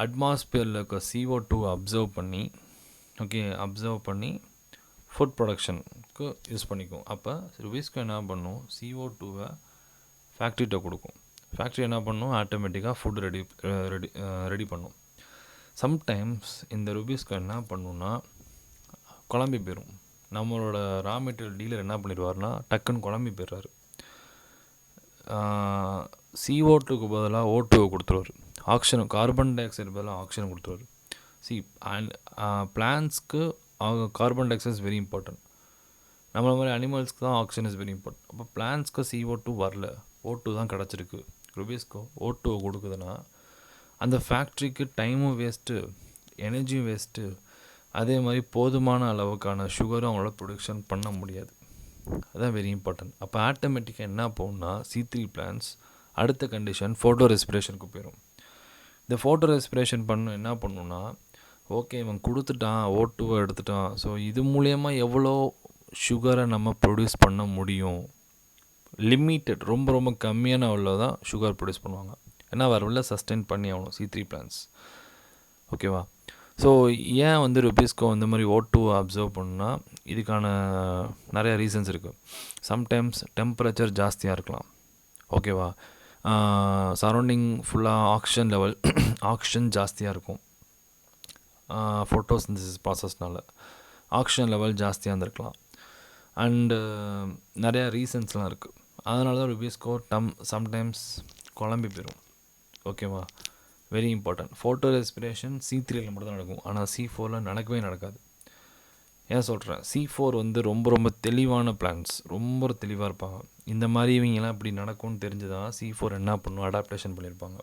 அட்மாஸ்பியரில் இருக்க CO2 அப்சர்வ் பண்ணி ஃபுட் ப்ரொடக்ஷனுக்கு யூஸ் பண்ணிக்கும். அப்போ ருபிஸ்கோ என்ன பண்ணும், CO2 ஃபேக்ட்ரிகிட்ட கொடுக்கும். ஃபேக்ட்ரி என்ன பண்ணும், ஆட்டோமேட்டிக்காக ஃபுட் ரெடி பண்ணும். சம்டைம்ஸ் இந்த ருபிஸ்கோ என்ன பண்ணுன்னா குழம்பி போயிடும். நம்மளோட ரா மெட்டீரியல் டீலர் என்ன பண்ணிடுவார்னா டக்குன்னு குழம்பி போயிடுறாரு. CO2க்கு பதிலாக O2 கொடுத்துருவார். கார்பன் டை ஆக்சைடு பதிலாக ஆக்சிஜன் கொடுத்துருவார். பிளான்ட்ஸ்க்கு carbon dioxide is very important. நம்மள மாதிரி அனிமல்ஸ்க்கு தான் ஆக்சிஜன் இஸ் வெரி இம்பார்ட்டன்ட். அப்போ பிளான்ட்ஸ்க்கு CO2 வரல, O2 தான் கிடச்சிருக்கு. ருபிஸ்கோ O2 கொடுக்குதுன்னா அந்த ஃபேக்ட்ரிக்கு டைமும் வேஸ்ட்டு, எனர்ஜியும் வேஸ்ட்டு, அதே மாதிரி போதுமான அளவுக்கான சுகரும் அவங்களோட ப்ரொடக்ஷன் பண்ண முடியாது. அதுதான் வெரி இம்பார்ட்டன்ட். அப்போ ஆட்டோமேட்டிக்காக என்ன போகும்னா C3 பிளான்ட்ஸ் அடுத்த கண்டிஷன் ஃபோட்டோ ரெஸ்பிரேஷனுக்கு போயிடும். இந்த ஃபோட்டோ ரெஸ்பிரேஷன் என்ன பண்ணுன்னா, ஓகே இவன் கொடுத்துட்டான், O2 எடுத்துட்டான், ஸோ இது மூலயமா எவ்வளோ சுகரை நம்ம ப்ரொடியூஸ் பண்ண முடியும், லிமிட்டட், ரொம்ப ரொம்ப கம்மியான அவ்வளோ தான் சுகர் ப்ரொடியூஸ் பண்ணுவாங்க. ஏன்னா வரவில்ல சஸ்டெயின் பண்ணி ஆகணும் C3 பிளான்ஸ். ஓகேவா? ஸோ ஏன் வந்து ருபிஸ்கோ இந்த மாதிரி O2 அப்சர்வ் பண்ணுன்னா, இதுக்கான நிறைய ரீசன்ஸ் இருக்குது. சம்டைம்ஸ் டெம்பரேச்சர் ஜாஸ்தியாக இருக்கலாம். ஓகேவா? சரௌண்டிங் ஃபுல்லாக ஆக்சிஜன் ஜாஸ்தியாக இருக்கும். ஃபோட்டோசிந்தசிஸ் ப்ராசஸ்னால ஆக்சிஜன் லெவல் ஜாஸ்தியாக இருந்திருக்கலாம். அண்டு நிறையா ரீசன்ஸ்லாம் இருக்குது. அதனால தான் ருபிஸ்கோ சம்டைம்ஸ் குழம்பி போயிடும். ஓகேவா? Very important. ஃபோட்டோ ரெஸ்பிரேஷன் C3ல் மட்டும் தான் நடக்கும், ஆனால் C4ல் நடக்கவே நடக்காது. ஏன் சொல்கிறேன், C4 வந்து ரொம்ப ரொம்ப தெளிவான பிளான்ஸ், ரொம்ப தெளிவாக இருப்பாங்க. இந்த மாதிரி இவங்கெல்லாம் இப்படி நடக்கும்னு தெரிஞ்சு தான் C4 என்ன பண்ணும், அடாப்டேஷன் பண்ணியிருப்பாங்க.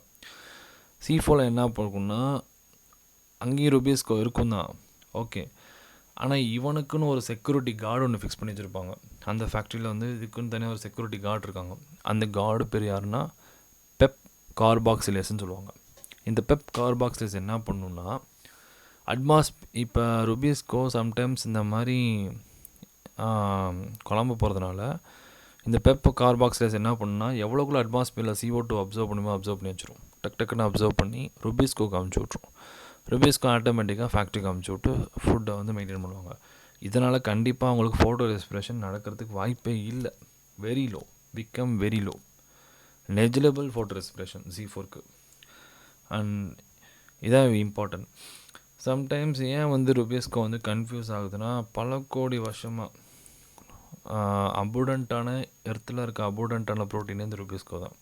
C4ல் என்ன பண்ணுன்னா, அங்கேயும் ருபிஸ்கோ இருக்கும் தான், ஓகே, ஆனால் இவனுக்குன்னு ஒரு செக்யூரிட்டி கார்டு ஒன்று ஃபிக்ஸ் பண்ணி வச்சுருப்பாங்க. அந்த ஃபேக்ட்ரியில் வந்து இதுக்குன்னு தனியாக ஒரு செக்யூரிட்டி கார்டு இருக்காங்க. அந்த கார்டு பேர் யாருன்னா பெப் கார்பாக்சிலேஸ்ன்னு சொல்லுவாங்க. இந்த பெப் கார்பாக்சிலேஸ் என்ன பண்ணுன்னா, இப்போ ருபிஸ்கோ சம்டைம்ஸ் இந்த மாதிரி குழம்பு போகிறதுனால இந்த பெப் கார்பாக்சிலேஸ் என்ன பண்ணுன்னா, எவ்வளோக்குள்ள அட்மாஸ்பியரில் CO2 அப்சர்வ் பண்ணி வச்சிரும். டக்குன்னு அப்சர்வ் பண்ணி ருபிஸ்கோக்கு அமுச்சு விட்ரும். ருபிஸ்கோ ஆட்டோமேட்டிக்காக ஃபேக்ட்ரிக்கு அமுச்சு விட்டு ஃபுட்டை வந்து மெயின்டைன் பண்ணுவாங்க. இதனால் கண்டிப்பாக அவங்களுக்கு ஃபோட்டோ ரெஸ்பிரேஷன் நடக்கிறதுக்கு வாய்ப்பே இல்லை. Very low, very low, negligible photo respiration C4க்கு. அண்ட் இதான் இம்பார்ட்டன்ட். சம்டைம்ஸ் ஏன் வந்து ருபிஸ்கோ வந்து கன்ஃபியூஸ் ஆகுதுன்னா, பல கோடி வருஷமாக எர்த்தில் இருக்க அபூடண்ட்டான ப்ரோட்டீன் இந்த ருபிஸ்கோ தான்.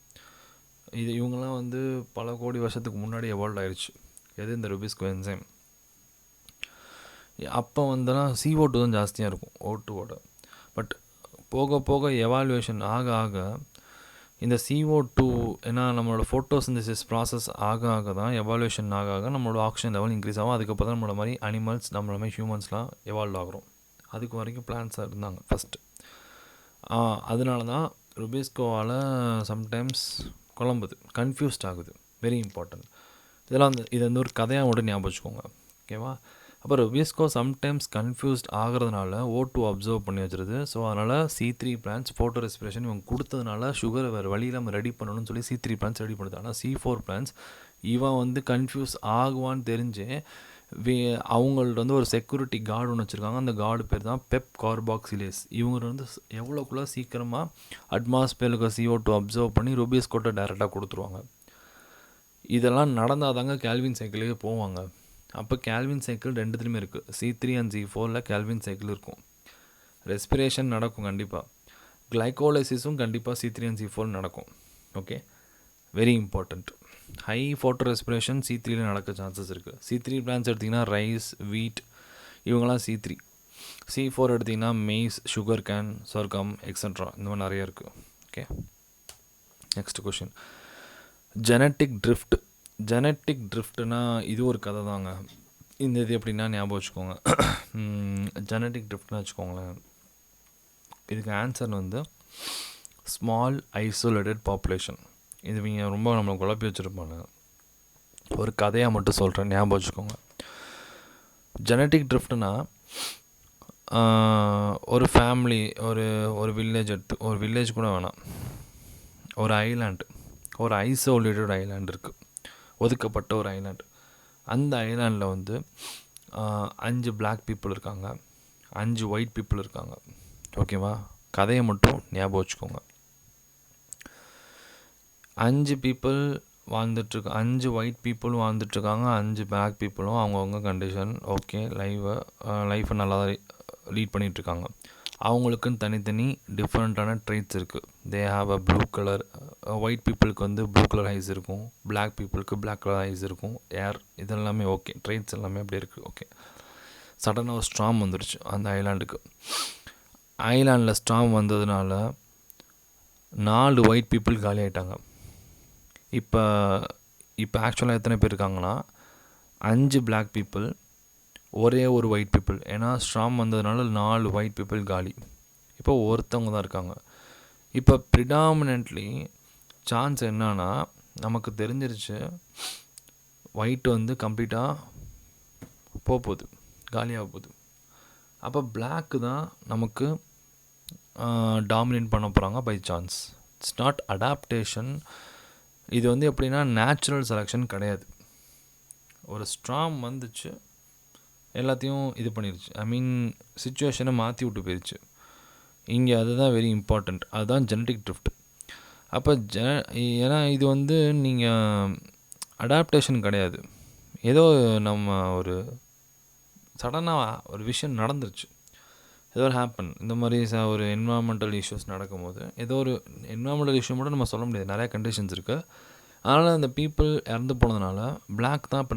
இவங்கெல்லாம் வந்து பல கோடி வருஷத்துக்கு முன்னாடி எவால்வ் ஆயிடுச்சு. எது? இந்த ருபிஸ்கோ என்சைம். அப்போ வந்துலாம் CO2 தான் ஜாஸ்தியாக இருக்கும் O2வோட. பட் போக போக எவால்வேஷன் ஆக இந்த CO2, ஏன்னா நம்மளோட ஃபோட்டோசிந்தசிஸ் ப்ராசஸ் ஆக தான் எவால்வேஷன் ஆக நம்மளோட ஆக்சிஜன் லெவல் இன்க்ரீஸ் ஆகும். அதுக்கப்புறம் தான் நம்மளோட மாதிரி அனிமல்ஸ், நம்மள மாதிரி ஹியூமன்ஸ்லாம் எவால்வ் ஆகிறோம். அதுக்கு வரைக்கும் பிளான்ஸாக இருந்தாங்க ஃபஸ்ட்டு. அதனால தான் ருபிஸ்கோவால் சம்டைம்ஸ் குழம்புது, கன்ஃபியூஸ்ட் ஆகுது. Very important. இது வந்து ஒரு கதையாக மட்டும் ஞாபகம் வச்சுக்கோங்க. ஓகேவா? அப்புறம் ருபிஸ்கோ சம்டைம்ஸ் கன்ஃபியூஸ்ட் ஆகிறதுனால O2 அப்சர்வ் பண்ணி வச்சுருது. ஸோ அதனால் C3 பிளான்ஸ் ஃபோட்டோ ரெஸ்பிரேஷன் இவங்க கொடுத்ததுனால சுகரை வேறு வழியில் நம்ம ரெடி பண்ணணும்னு சொல்லி C3 பிளான்ஸ் ரெடி பண்ணுது. ஆனால் C4 பிளான்ஸ் இவன் வந்து கன்ஃபியூஸ் ஆகுவான்னு தெரிஞ்சு அவங்கள்ட்ட வந்து ஒரு செக்யூரிட்டி கார்டு ஒன்று வச்சுருக்காங்க. அந்த கார்டு பேர் தான் பெப் கார்பாக்சிலேஸ். இவங்க வந்து எவ்வளோக்குள்ள சீக்கிரமாக அட்மாஸ்பியருக்கு CO2 அப்சர்வ் பண்ணி ருபிஸ்கோட்டை டைரெக்டாக கொடுத்துருவாங்க. இதெல்லாம் நடந்தால் தாங்க கேல்வின் சைக்கிளே போவாங்க. அப்போ கேல்வின் சைக்கிள் ரெண்டுத்துலையுமே இருக்குது. C3 அண்ட் C4ல் கேல்வின் சைக்கிள் இருக்கும். ரெஸ்பிரேஷன் நடக்கும் கண்டிப்பாக. கிளைகோலைசிஸும் கண்டிப்பாக C3 அண்ட் C4 நடக்கும். Okay, very important. High photo respiration C3ல நடக்க சான்சஸ் இருக்குது. C3 பிளான்ஸ் எடுத்திங்கன்னா ரைஸ், வீட், இவங்கெல்லாம் C3. C4 எடுத்திங்கன்னா maize, sugar cane, sorghum extra, இந்த மாதிரி நிறைய இருக்குது. Okay, next question. Genetic drift. Genetic ட்ரிஃப்ட்னா இது ஒரு கதை தாங்க. இந்த இது எப்படின்னா ஞாபகம் வச்சுக்கோங்க. ஜெனட்டிக் ட்ரிஃப்ட்னு வச்சுக்கோங்களேன். இதுக்கு ஆன்சர் வந்து ஸ்மால் ஐசோலேட்டட் பாப்புலேஷன். இது இவங்க ரொம்ப நம்மளை குழப்பி வச்சுருப்பாங்க. ஒரு கதையாக மட்டும் சொல்கிறேன், ஞாபகம் வச்சுக்கோங்க. ஜெனட்டிக் ட்ரிஃப்ட்னா ஒரு ஃபேமிலி, ஒரு வில்லேஜ் ஒரு வில்லேஜ் கூட வேணாம், ஒரு ஐலாண்டு, ஒரு ஐசோலேட்டட் ஐலாண்டு இருக்குது, ஒதுக்கப்பட்ட ஒரு ஐலாண்டு. அந்த ஐலாண்டில் வந்து 5 பிளாக் பீப்புள் இருக்காங்க, 5 ஒயிட் பீப்புள் இருக்காங்க. ஓகேவா, கதையை மட்டும் ஞாபகம் வச்சுக்கோங்க. 5 பீப்புள் வாழ்ந்துட்டுருக்கு, 5 ஒயிட் பீப்புளும் வாழ்ந்துட்டுருக்காங்க, 5 பிளாக் பீப்புளும் அவங்கவுங்க கண்டிஷன் ஓகே, லைஃப்பை நல்லா லீட் பண்ணிகிட்ருக்காங்க. அவங்களுக்குன்னு தனித்தனி டிஃப்ரெண்ட்டான ட்ரைட்ஸ் இருக்குது. தே have a blue colour, white பீப்புளுக்கு வந்து ப்ளூ கலர் ஐஸ் இருக்கும், பிளாக் பீப்புளுக்கு பிளாக் கலர் ஐஸ் இருக்கும், ஏர், இதெல்லாமே ஓகே, ட்ரைட்ஸ் எல்லாமே அப்படி இருக்குது. ஓகே, சடனாக ஒரு ஸ்ட்ராம் வந்துடுச்சு அந்த ஐலாண்டுக்கு. ஐலாண்டில் ஸ்ட்ராம் வந்ததுனால 4 ஒயிட் பீப்புள் காலி ஆகிட்டாங்க. இப்போ ஆக்சுவலாக எத்தனை பேர் இருக்காங்கன்னா 5 பிளாக் பீப்புள், ஒரே ஒரு ஒயிட் பீப்புள். ஏன்னா ஸ்ட்ராம் வந்ததுனால 4 ஒயிட் பீப்புள் காலி. இப்போ ஒருத்தவங்க தான் இருக்காங்க. இப்போ ப்ரிடாமினென்ட்லி சான்ஸ் என்னன்னா, நமக்கு தெரிஞ்சிருச்சு ஒயிட் வந்து கம்ப்ளீட்டாக போகுது, காலியாக போகுது. அப்போ பிளாக்கு தான் நமக்கு டாமினேட் பண்ண போகிறாங்க by chance. It's not adaptation. இது வந்து எப்படின்னா நேச்சுரல் செலெக்ஷன் கிடையாது. ஒரு ஸ்ட்ராம் வந்துச்சு, எல்லாத்தையும் இது பண்ணிருச்சு, ஐ மீன் சிச்சுவேஷனை மாற்றி விட்டு போயிடுச்சு. இங்கே அதுதான் வெரி இம்பார்ட்டண்ட், அதுதான் ஜெனட்டிக் ட்ரிஃப்ட். அப்போ ஏன்னா இது வந்து நீங்கள் அடாப்டேஷன் கிடையாது, ஏதோ நம்ம ஒரு சடனாக ஒரு விஷயம் நடந்துருச்சு, ஏதோ ஒரு ஹேப்பன். இந்த மாதிரி ஒரு என்வரான்மெண்டல் இஷ்யூஸ் நடக்கும்போது, ஏதோ ஒரு என்வரான்மெண்டல் இஷ்யூ மட்டும் நம்ம சொல்ல முடியாது, நிறையா கண்டிஷன்ஸ் இருக்குது. அதனால் அந்த பீப்புள் இறந்து போனதுனால பிளாக் தான் இப்போ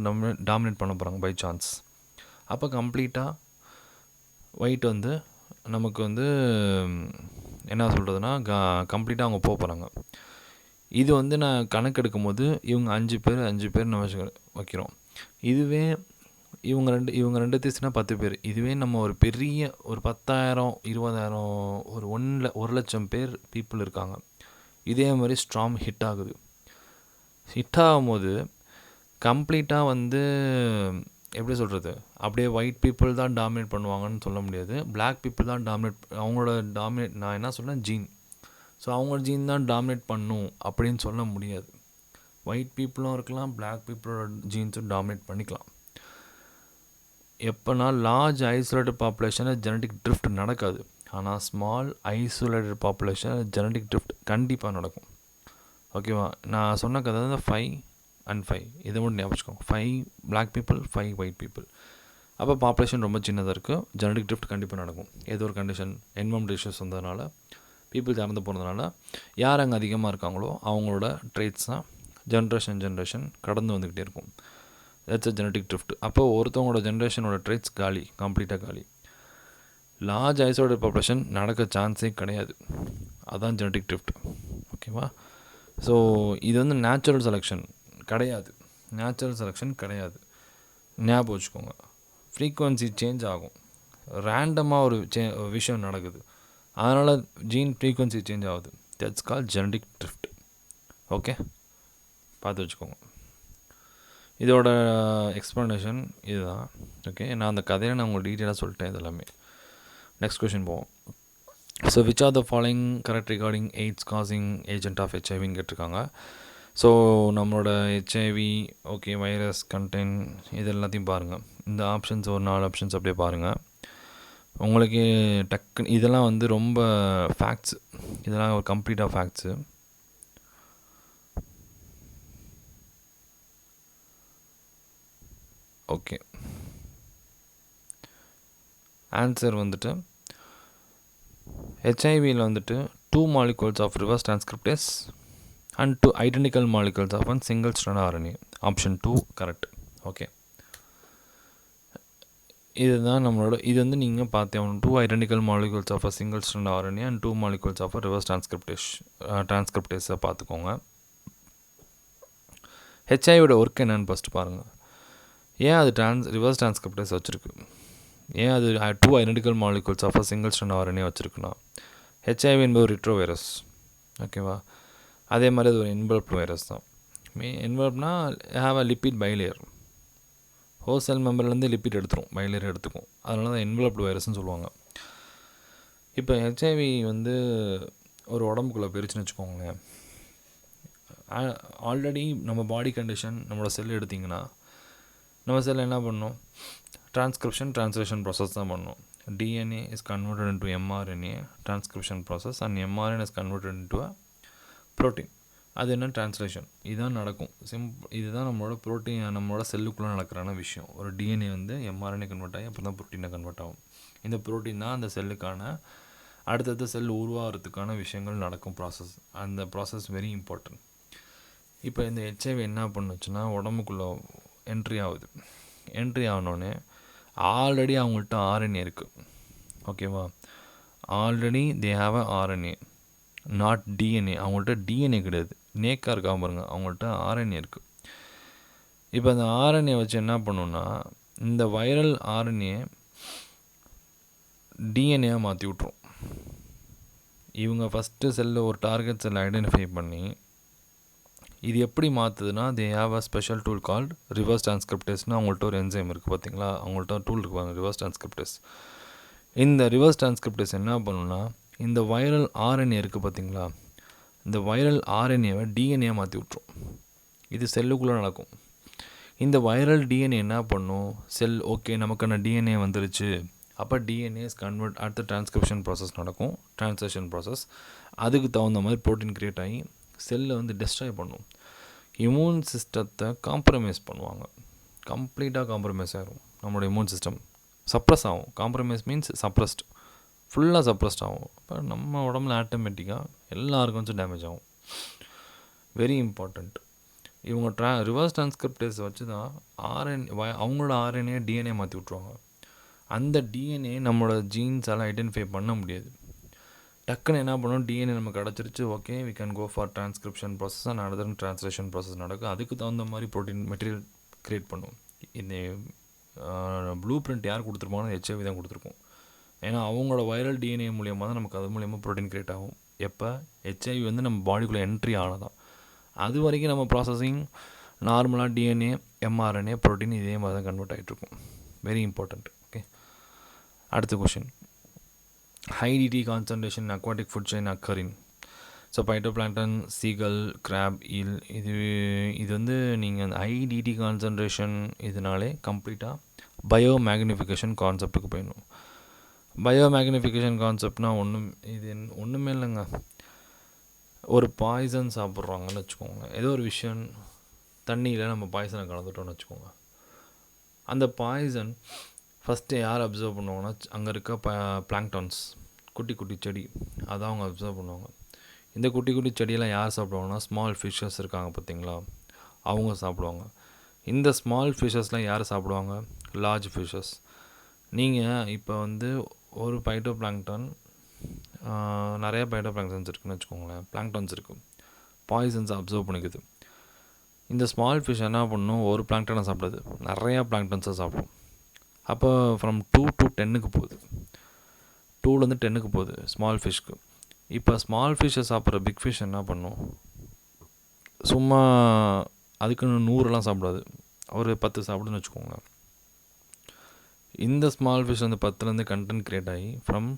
டாமினேட் பண்ண போகிறாங்க பை சான்ஸ். அப்போ கம்ப்ளீட்டாக ஒயிட் வந்து நமக்கு வந்து என்ன சொல்கிறதுனா கம்ப்ளீட்டாக அவங்க போகிறாங்க. இது வந்து நான் கணக்கெடுக்கும் போது இவங்க 5 பேர் நம்ம வைக்கிறோம். இதுவே இவங்க ரெண்டு தேசினா 10 பேர். இதுவே நம்ம ஒரு பெரிய ஒரு 10,000 20,000 ஒரு 1,00,000 பேர் பீப்புள் இருக்காங்க. இதே மாதிரி ஸ்ட்ராங் ஹிட் ஆகுது. ஹிட் ஆகும்போது கம்ப்ளீட்டாக வந்து எப்படி சொல்கிறது, அப்படியே ஒயிட் பீப்புள் தான் டாமினேட் பண்ணுவாங்கன்னு சொல்ல முடியாது. பிளாக் பீப்புள் தான் அவங்களோட நான் என்ன சொல்கிறேன், ஜீன். ஸோ அவங்களோட ஜீன் தான் டாமினேட் பண்ணும் அப்படின்னு சொல்ல முடியாது. ஒயிட் பீப்புளும் இருக்கலாம், பிளாக் பீப்புளோட ஜீன்ஸும் டாமினேட் பண்ணிக்கலாம். எப்போனா லார்ஜ் ஐசோலேட்டட் பாப்புலேஷனில் ஜெனட்டிக் ட்ரிஃப்ட் நடக்காது. ஆனால் small isolated population genetic drift கண்டிப்பாக நடக்கும். ஓகேவா, நான் சொன்ன கதை வந்து 5 and 5, இதை மட்டும் ஞாபகம் வச்சுக்கோங்க. 5 பிளாக் பீப்புள், 5 ஒயிட் பீப்புள். அப்போ பாப்புலேஷன் ரொம்ப சின்னதாக இருக்குது, ஜெனட்டிக் ட்ரிஃப்ட் கண்டிப்பாக நடக்கும். ஏதோ ஒரு கண்டிஷன், என்வரான்மெண்டல் இஷ்யூஸ் வந்ததுனால, பீப்புள் இறந்து போனதுனால, யார் அங்கே அதிகமாக இருக்காங்களோ அவங்களோட ட்ரேட்ஸ் தான் ஜென்ரேஷன் கடந்து வந்துக்கிட்டே இருக்கும். That's a genetic drift. அப்போ ஒருத்தவங்களோட ஜென்ரேஷனோட ட்ரேட்ஸ் காலி, கம்ப்ளீட்டாக காலி. லார்ஜ் ஐசோலேட்டட் பாப்புலேஷன் நடக்க சான்ஸே கிடையாது. அதுதான் ஜெனட்டிக் ட்ரிஃப்ட். ஓகேவா, ஸோ இது வந்து நேச்சுரல் செலெக்ஷன் கிடையாது. ஞாபகம் வச்சுக்கோங்க. ஃப்ரீக்குவன்சி சேஞ்ச் ஆகும், ரேண்டமாக ஒரு விஷயம் நடக்குது, அதனால் ஜீன் ஃப்ரீக்குவன்சி சேஞ்ச் ஆகுது. That's call genetic drift. Okay, பார்த்து வச்சுக்கோங்க. இதோட எக்ஸ்ப்ளனேஷன் இதுதான். ஓகே, நான் அந்த கதையை நான் உங்களுக்கு டீட்டெயிலாக சொல்லிட்டேன் இதெல்லாமே. நெக்ஸ்ட் கொஷின் போவோம். So which are the following correct regarding AIDS causing agent of ஹெச்ஐவின்னு கேட்டிருக்காங்க. ஸோ நம்மளோட ஹெச்ஐவி ஓகே வைரஸ் கண்டென்ட் இது எல்லாத்தையும் பாருங்கள். இந்த ஆப்ஷன்ஸ் ஒரு 4 ஆப்ஷன்ஸ் அப்படியே பாருங்கள். உங்களுக்கு டக்குன்னு இதெல்லாம் வந்து ரொம்ப ஃபேக்ட்ஸு, இதெல்லாம் ஒரு கம்ப்ளீட்டாக ஃபேக்ட்ஸு. ஓகே, ஆன்சர் வந்துட்டு ஹெச்ஐவியில் வந்துட்டு 2 molecules of reverse transcriptase and 2 identical molecules of one single strand RNA. Option 2 correct. Okay, இதுதான் நம்மளோட இது வந்து நீங்கள் பார்த்தே ஆகணும். 2 identical molecules of a single strand RNA and 2 molecules of a reverse transcriptase பார்த்துக்கோங்க. ஹெச்ஐவியோட ஒர்க் என்னன்னு ஃபஸ்ட்டு பாருங்கள். ஏன் அது ரிவர்ஸ் டிரான்ஸ்கிரிப்டேஸ் வச்சுருக்கு, ஏன் அது 2 identical molecules of a single strand RNA வச்சுருக்குன்னா, ஹெச்ஐவி என்பது ஒரு ரிட்ரோ வைரஸ். ஓகேவா, அதே மாதிரி அது ஒரு என்வலப்டு வைரஸ் தான். என்வலப்னா have a lipid bilayer. Host cell மெம்பர்லேருந்து லிப்பிட் எடுத்துரும், பைலேயர் எடுத்துக்கும். அதனால தான் என்வலப்டு வைரஸ்னு சொல்லுவாங்க. இப்போ ஹெச்ஐவி வந்து ஒரு உடம்புக்குள்ளே போயிருச்சுன்னு வச்சுக்கோங்களேன். ஆல்ரெடி நம்ம பாடி கண்டிஷன் நம்மளோட செல் எடுத்திங்கன்னா நம்ம செல் என்ன பண்ணணும், ட்ரான்ஸ்லேஷன் ப்ராசஸ் தான் பண்ணணும். DNA is converted into mRNA transcription process and mRNA is converted into a protein. அது என்ன ட்ரான்ஸ்லேஷன், இதுதான் நடக்கும். இதுதான் நம்மளோட ப்ரோட்டீன், நம்மளோட செல்லுக்குள்ளே நடக்கிறான விஷயம். ஒரு DNA வந்து mRNA கன்வெர்ட் ஆகி அப்புறம் தான் ப்ரோட்டீனை கன்வெர்ட் ஆகும். இந்த ப்ரோட்டீன் தான் அந்த செல்லுக்கான அடுத்தடுத்த செல் உருவாகிறதுக்கான விஷயங்கள் நடக்கும் ப்ராசஸ். அந்த ப்ராசஸ் வெரி இம்பார்ட்டன்ட். இப்போ இந்த ஹெச்ஐவி என்ன பண்ணுச்சுன்னா உடம்புக்குள்ளே என்ட்ரி ஆகுது. என்ட்ரி ஆனோடனே ஆல்ரெடி அவங்கள்ட்ட ஆர்என்ஏ இருக்குது. ஓகேவா, already they have a RNA, not DNA. அவங்கள்ட்ட டிஎன்ஏ கிடையாது, நேக்காக இருக்கா பாருங்க, அவங்கள்ட்ட ஆர்என்ஏ இருக்குது. இப்போ அந்த ஆர்என்ஏ வச்சு என்ன பண்ணுன்னா, இந்த வைரல் ஆர்என்ஏ டிஎன்ஏ மாற்றி விட்ரும். இவங்க ஃபஸ்ட்டு செல்லில் ஒரு டார்கெட் செல்லை ஐடென்டிஃபை பண்ணி இது எப்படி மாற்றுதுன்னா, they have a special tool called reverse டிரான்ஸ்கிரிப்டேஸ்னு. அவங்கள்ட்ட ஒரு என்சைம் இருக்குது பார்த்தீங்களா, அவங்கள்ட்ட டூல் இருக்குவாங்க ரிவர்ஸ் டிரான்ஸ்கிரிப்டேஸ். இந்த ரிவர்ஸ் டிரான்ஸ்கிரிப்டேஸ் என்ன பண்ணுன்னா, இந்த வைரல் ஆர்என்ஏ இருக்குது பார்த்தீங்களா, இந்த வைரல் ஆர்என்ஏவை டிஎன்ஏ மாற்றி விட்ரும். இது செல்லுக்குள்ளே நடக்கும். இந்த வைரல் டிஎன்ஏ என்ன பண்ணும், செல் ஓகே நமக்கான டிஎன்ஏ வந்துருச்சு, அப்போ டிஎன்ஏ இஸ் கன்வெர்ட், அடுத்த டிரான்ஸ்கிரிப்ஷன் ப்ராசஸ் நடக்கும், ட்ரான்ஸ்லேஷன் ப்ராசஸ். அதுக்கு தகுந்த மாதிரி ப்ரோட்டீன் க்ரியேட் ஆகி செல்லை வந்து டெஸ்ட்ராய் பண்ணும். இம்யூன் சிஸ்டத்தை காம்ப்ரமைஸ் பண்ணுவாங்க, கம்ப்ளீட்டாக காம்ப்ரமைஸ் ஆகிரும். நம்மளோட இம்யூன் சிஸ்டம் சப்ரஸ் ஆகும். காம்ப்ரமைஸ் மீன்ஸ் சப்ரஸ்ட், ஃபுல்லாக சப்ரஸ்ட் ஆகும். இப்போ நம்ம உடம்புல ஆட்டோமேட்டிக்காக எல்லாருக்கும் கொஞ்சம் டேமேஜ் ஆகும். Very important. இவங்க ரிவர்ஸ் டிரான்ஸ்கிரிப்டேஸ் வச்சு தான் அவங்களோட ஆர்என்ஏ டிஎன்ஏ மாற்றி விட்ருவாங்க. அந்த டிஎன்ஏ நம்மளோட ஜீன்ஸால் ஐடென்டிஃபை பண்ண முடியாது. டக்குன்னு என்ன பண்ணணும், டிஎன்ஏ நமக்கு கிடச்சிருச்சு, okay we can go for transcription process and another translation process நடக்கும். அதுக்கு தகுந்த மாதிரி ப்ரோட்டீன் மெட்டீரியல் க்ரியேட் பண்ணும். இந்த ப்ளூ பிரிண்ட் யார் கொடுத்துருப்பாங்கன்னா ஹெச்ஐவி தான் கொடுத்துருக்கோம். ஏன்னா அவங்களோட வைரல் டிஎன்ஏ மூலியமாக தான் நமக்கு அது மூலியமாக ப்ரோட்டீன் க்ரியேட் ஆகும். எப்போ ஹெச்ஐவி வந்து நம்ம பாடிக்குள்ளே என்ட்ரி ஆனதான். அது வரைக்கும் நம்ம ப்ராசஸிங் நார்மலாக டிஎன்ஏ, எம்ஆர்என்ஏ, ப்ரோட்டீன் இதே மாதிரி தான் கன்வெர்ட் ஆகிட்ருக்கும். Very important. ஓகே, அடுத்த question. High DT concentration in aquatic food chain occurring. So phytoplankton, seagull, crab, eel, இது வந்து நீங்கள் அந்த ஹை டிடி கான்சன்ட்ரேஷன் இதனாலே கம்ப்ளீட்டாக பயோ மேக்னிஃபிகேஷன் கான்செப்டுக்கு போயிடணும். பயோ மேக்னிஃபிகேஷன் கான்செப்ட்னா ஒன்றுமே இல்லைங்க. ஒரு பாய்சன் சாப்பிட்றாங்கன்னு வச்சுக்கோங்க, ஏதோ ஒரு விஷயம் தண்ணியில் நம்ம பாய்சனை கலந்துட்டோம்னு வச்சுக்கோங்க. அந்த பாய்சன் ஃபஸ்ட்டு யார் அப்சர்வ் பண்ணுவாங்கன்னா, அங்கே இருக்க பிளாங்க்டான்ஸ், குட்டி குட்டி செடி, அதான் அவங்க அப்சர்வ் பண்ணுவாங்க. இந்த குட்டி குட்டி செடியெல்லாம் யார் சாப்பிடுவாங்கன்னா, ஸ்மால் ஃபிஷ்ஷஸ் இருக்காங்க பார்த்தீங்களா, அவங்க சாப்பிடுவாங்க. இந்த ஸ்மால் ஃபிஷ்ஷஸ்லாம் யார் சாப்பிடுவாங்க, லார்ஜ் ஃபிஷ்ஷஸ். நீங்கள் இப்போ வந்து ஒரு பைட்டோபிளாங்க்டன், நிறையா பைட்டோபிளாங்க்டன்ஸ் இருக்குதுன்னு வச்சுக்கோங்களேன், பிளாங்க்டான்ஸ் இருக்குது, பாய்சன்ஸ் அப்சர்வ் பண்ணிக்குது. இந்த ஸ்மால் ஃபிஷ் என்ன பண்ணணும், ஒரு பிளாங்க்டனை சாப்பிடாது, நிறையா பிளாங்க்டன்ஸை சாப்பிடும். அப்போ ஃப்ரம் 2 to 10க்கு போகுது, 2லேருந்து 10க்கு போகுது ஸ்மால் ஃபிஷ்க்கு. இப்போ ஸ்மால் ஃபிஷ்ஷை சாப்பிட்ற பிக் ஃபிஷ் என்ன பண்ணும், சும்மா அதுக்குன்னு 100 சாப்பிடாது, ஒரு 10 சாப்பிடுன்னு வச்சுக்கோங்க. இந்த ஸ்மால் ஃபிஷ் வந்து 10லேருந்து கண்டென்ட் க்ரியேட் ஆகி ஃப்ரம்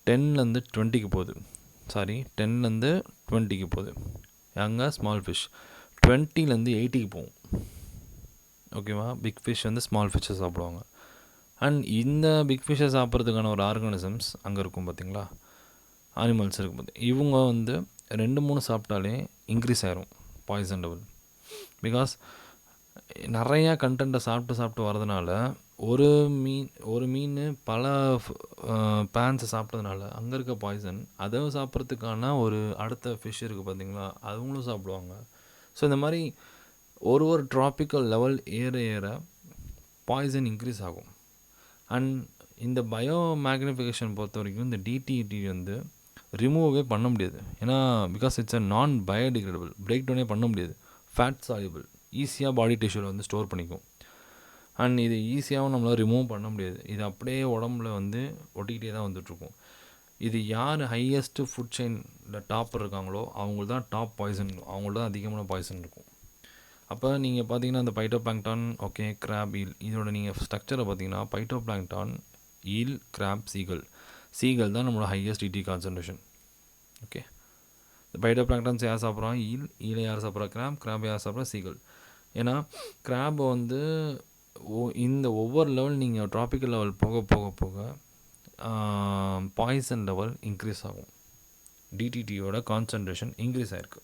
10லேருந்து 20க்கு போகுது, 10லேருந்து 20க்கு போகுது. அங்கே ஸ்மால் ஃபிஷ் 20லேருந்து 80க்கு போகும். ஓகேவா, பிக் ஃபிஷ் வந்து ஸ்மால் ஃபிஷ்ஷை சாப்பிடுவாங்க. அண்ட் இந்த பிக் ஃபிஷ்ஷை சாப்பிட்றதுக்கான ஒரு ஆர்கானிசம்ஸ் அங்கே இருக்கும் பார்த்தீங்களா, அனிமல்ஸ் இருக்கும் பார்த்து, இவங்க வந்து 2-3 சாப்பிட்டாலே இன்க்ரீஸ் ஆகிரும் பாய்சன் லெவல். பிகாஸ் நிறையா கண்டென்ட்டை சாப்பிட்டு வரதுனால ஒரு மீன் பல பேன்ஸை சாப்பிட்டதுனால அங்கே இருக்க பாய்சன் அதை சாப்பிட்றதுக்கான ஒரு அடுத்த ஃபிஷ் இருக்குது பார்த்தீங்களா, அவங்களும் சாப்பிடுவாங்க. ஸோ இந்த மாதிரி ஒரு ட்ராபிக்கல் லெவல் ஏற பாய்சன் இன்க்ரீஸ் ஆகும். அண்ட் இந்த பயோ மேக்னிஃபிகேஷன் பொறுத்த வரைக்கும் இந்த டிடிடி வந்து ரிமூவே பண்ண முடியாது. ஏன்னா பிகாஸ் இட்ஸ் அ நான் பயோடிகிரேடபிள், பிரேக் டவுனே பண்ண முடியாது. ஃபேட் சால்யூபிள், ஈஸியாக பாடி டிஷ்யூவில் வந்து ஸ்டோர் பண்ணிக்கும். அண்ட் இது ஈஸியாகவும் நம்மளால் ரிமூவ் பண்ண முடியாது. இது அப்படியே உடம்புல வந்து ஒட்டிக்கிட்டே தான் வந்துட்டுருக்கும். இது யார் ஹையஸ்ட்டு ஃபுட் செயினில் டாப் இருக்காங்களோ அவங்களுக்கு தான் டாப் பாய்சன், அவங்கள்ட்ட தான் அதிகமான பாய்சன் இருக்கும். அப்போ நீங்கள் பார்த்தீங்கன்னா இந்த phytoplankton, okay, crab, eel, இதோட நீங்கள் ஸ்ட்ரக்சரை பார்த்தீங்கன்னா phytoplankton, eel, crab, seagull தான் நம்மளோட ஹையஸ்ட் டிடி கான்சன்ட்ரேஷன். ஓகே, இந்த பைட்டோ பிளாங்க்டான்ஸ் யார் சாப்பிட்றான், ஈலை யார் சாப்பிட்றா, கிராப் யார் சாப்பிட்றா, சீகல். ஏன்னா கிராப் வந்து இந்த ஒவ்வொரு லெவல் நீங்கள் ட்ராபிக்கல் லெவல் போக போக போக பாய்சன் லெவல் இன்க்ரீஸ் ஆகும். டிடிடியோட கான்சன்ட்ரேஷன் இன்க்ரீஸ் ஆகிருக்கு.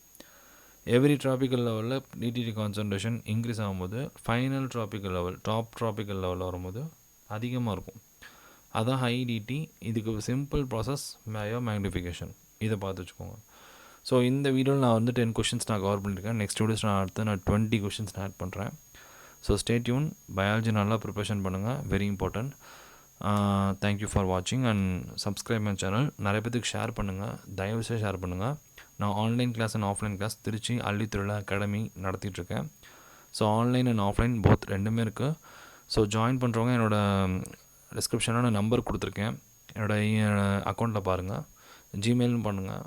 எவ்ரி ட்ராபிக்கல் லெவலில் டிடிடி கான்சன்ட்ரேஷன் இன்க்ரீஸ் ஆகும்போது final tropical level, top tropical லெவலில் வரும்போது அதிகமாக இருக்கும். அதான் ஹை டிடி. இதுக்கு சிம்பிள் ப்ராசஸ் பயோ மேக்னிஃபிகேஷன். இதை பார்த்து வச்சுக்கோங்க. ஸோ இந்த வீடியோவில் நான் வந்து 10 கொஷின்ஸ் நான் கவர் பண்ணியிருக்கேன். நெக்ஸ்ட் வீடியோஸ் நான் 20 கொஷின்ஸ் ஆட் பண்ணுறேன். So stay tune. பயாலஜி நல்லா ப்ரிப்பரேஷன் பண்ணுங்கள், வெரி இம்பார்ட்டன்ட். தேங்க்யூ ஃபார் வாட்சிங் அண்ட் சப்ஸ்கிரைப் மை சேனல். நிறைய பேருக்கு ஷேர் பண்ணுங்கள், தயவுசெய்து ஷேர் பண்ணுங்கள். நான் online class and offline class Trichy அள்ளித்திருவிழா அகாடமி நடத்திட்டுருக்கேன். So online and offline both ரெண்டுமே இருக்குது. ஸோ ஜாயின் பண்ணுறவங்க என்னோடய டிஸ்கிரிப்ஷனில் நான் நம்பர் கொடுத்துருக்கேன், என்னோடய அக்கௌண்ட்டில் பாருங்கள். ஜிமெயிலும் பண்ணுங்கள்.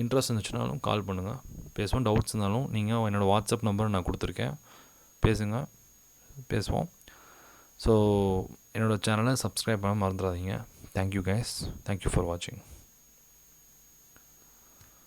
இன்ட்ரெஸ்ட் இருந்துச்சுனாலும் கால் பண்ணுங்கள், பேசுவோம். டவுட்ஸ் இருந்தாலும் நீங்கள் என்னோடய வாட்ஸ்அப் நம்பர் நான் கொடுத்துருக்கேன், பேசுவோம். ஸோ என்னோடய சேனலை சப்ஸ்கிரைப் பண்ண மறந்துடாதீங்க. தேங்க்யூ கைஸ், தேங்க்யூ ஃபார் வாட்சிங்.